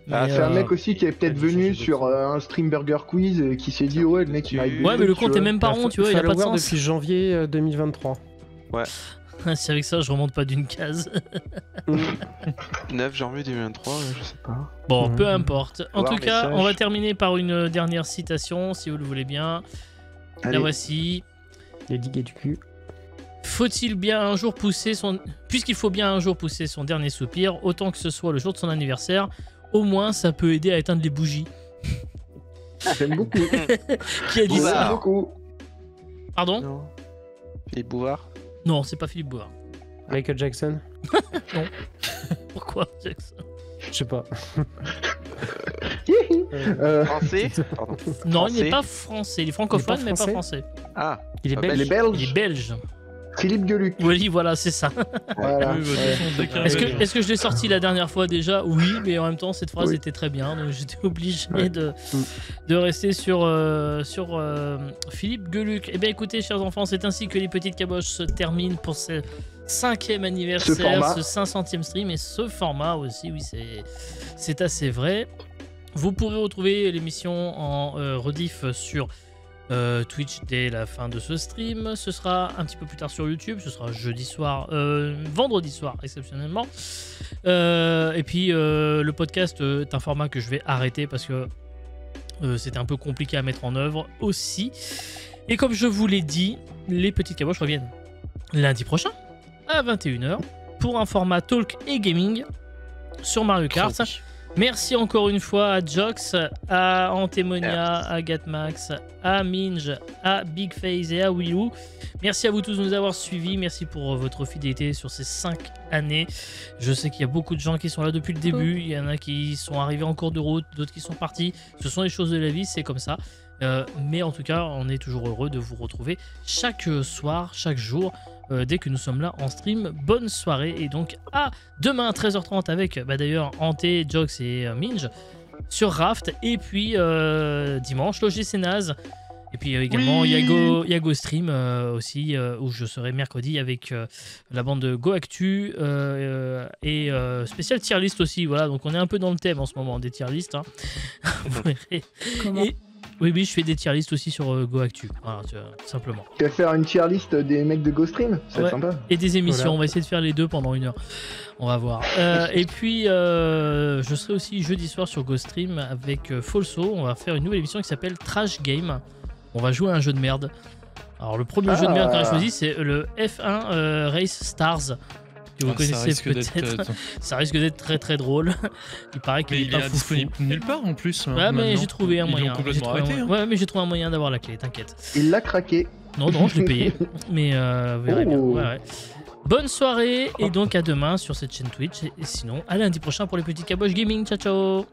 C'est un mec aussi qui est peut-être venu sur un stream burger quiz et qui s'est dit ouais le mec il m'a. Ouais mais le compte est même pas rond, tu vois, il a pas de sens. Depuis janvier 2023. Ouais. C'est avec ça je remonte pas d'une case. 9 janvier 2023, je sais pas. Bon, peu importe. En tout cas, on va terminer par une dernière citation si vous le voulez bien. La voici. Les digues du cul. Faut-il bien un jour pousser son... Puisqu'il faut bien un jour pousser son dernier soupir, autant que ce soit le jour de son anniversaire, au moins ça peut aider à éteindre les bougies. J'aime beaucoup. Qui a dit ça? Beaucoup. Pardon? Non. Philippe Bouvard? Non, c'est pas Philippe Bouvard. Michael Jackson? Non. Pourquoi Jackson? Je sais pas. Français? Pardon. Non, il n'est pas français. Il est francophone, mais pas français. Ah. Il est belge. Il est belge. Philippe Gueluc. Oui, voilà, c'est ça. Voilà. Est-ce que je l'ai sorti la dernière fois déjà? Oui, mais en même temps, cette phrase était très bien, donc j'étais obligé de rester sur Philippe Gueluc. Eh bien, écoutez, chers enfants, c'est ainsi que les petites caboches se terminent pour ce 5e anniversaire, ce 500e stream et ce format aussi. Oui, c'est assez vrai. Vous pourrez retrouver l'émission en rediff sur Twitch dès la fin de ce stream. Ce sera un petit peu plus tard sur YouTube. Ce sera vendredi soir exceptionnellement. Et puis le podcast est un format que je vais arrêter parce que c'était un peu compliqué à mettre en œuvre aussi. Et comme je vous l'ai dit, les petites caboches reviennent lundi prochain à 21h pour un format talk et gaming sur Mario Kart. Merci encore une fois à Jox, à Antemonia, à Gatmax, à Minge, à Big Face et à Willou. Merci à vous tous de nous avoir suivis. Merci pour votre fidélité sur ces 5 années. Je sais qu'il y a beaucoup de gens qui sont là depuis le début. Il y en a qui sont arrivés en cours de route, d'autres qui sont partis. Ce sont les choses de la vie, c'est comme ça. Mais en tout cas, on est toujours heureux de vous retrouver chaque soir, chaque jour, dès que nous sommes là en stream. Bonne soirée et donc à demain 13h30 avec d'ailleurs Ante, Jox et Minge sur Raft. Et puis dimanche, l'OGC Naz. Et puis également Yago Stream aussi, où je serai mercredi avec la bande de Go Actu et spécial tier list aussi. Voilà, donc on est un peu dans le thème en ce moment des tier list. Hein. Comment Oui, je fais des tier lists aussi sur GoActu. Voilà, simplement. Tu vas faire une tier list des mecs de GoStream, c'est sympa. Et des émissions, voilà. On va essayer de faire les deux pendant 1 heure. On va voir. Et puis, je serai aussi jeudi soir sur GoStream avec Folso. On va faire une nouvelle émission qui s'appelle Trash Game. On va jouer à un jeu de merde. Alors, le premier jeu de merde qu'on a choisi, c'est le F1 Race Stars. Que vous connaissez peut-être. Ça risque d'être très très drôle. Il paraît qu'il est disponible nulle part en plus. Ouais, mais j'ai trouvé un moyen. Arrêté, Ouais, mais j'ai trouvé un moyen d'avoir la clé, t'inquiète. Il l'a craqué. Non, je l'ai payé. Mais vous verrez bien. Ouais. Bonne soirée et donc à demain sur cette chaîne Twitch. Et sinon, à lundi prochain pour les petits caboches gaming. Ciao, ciao.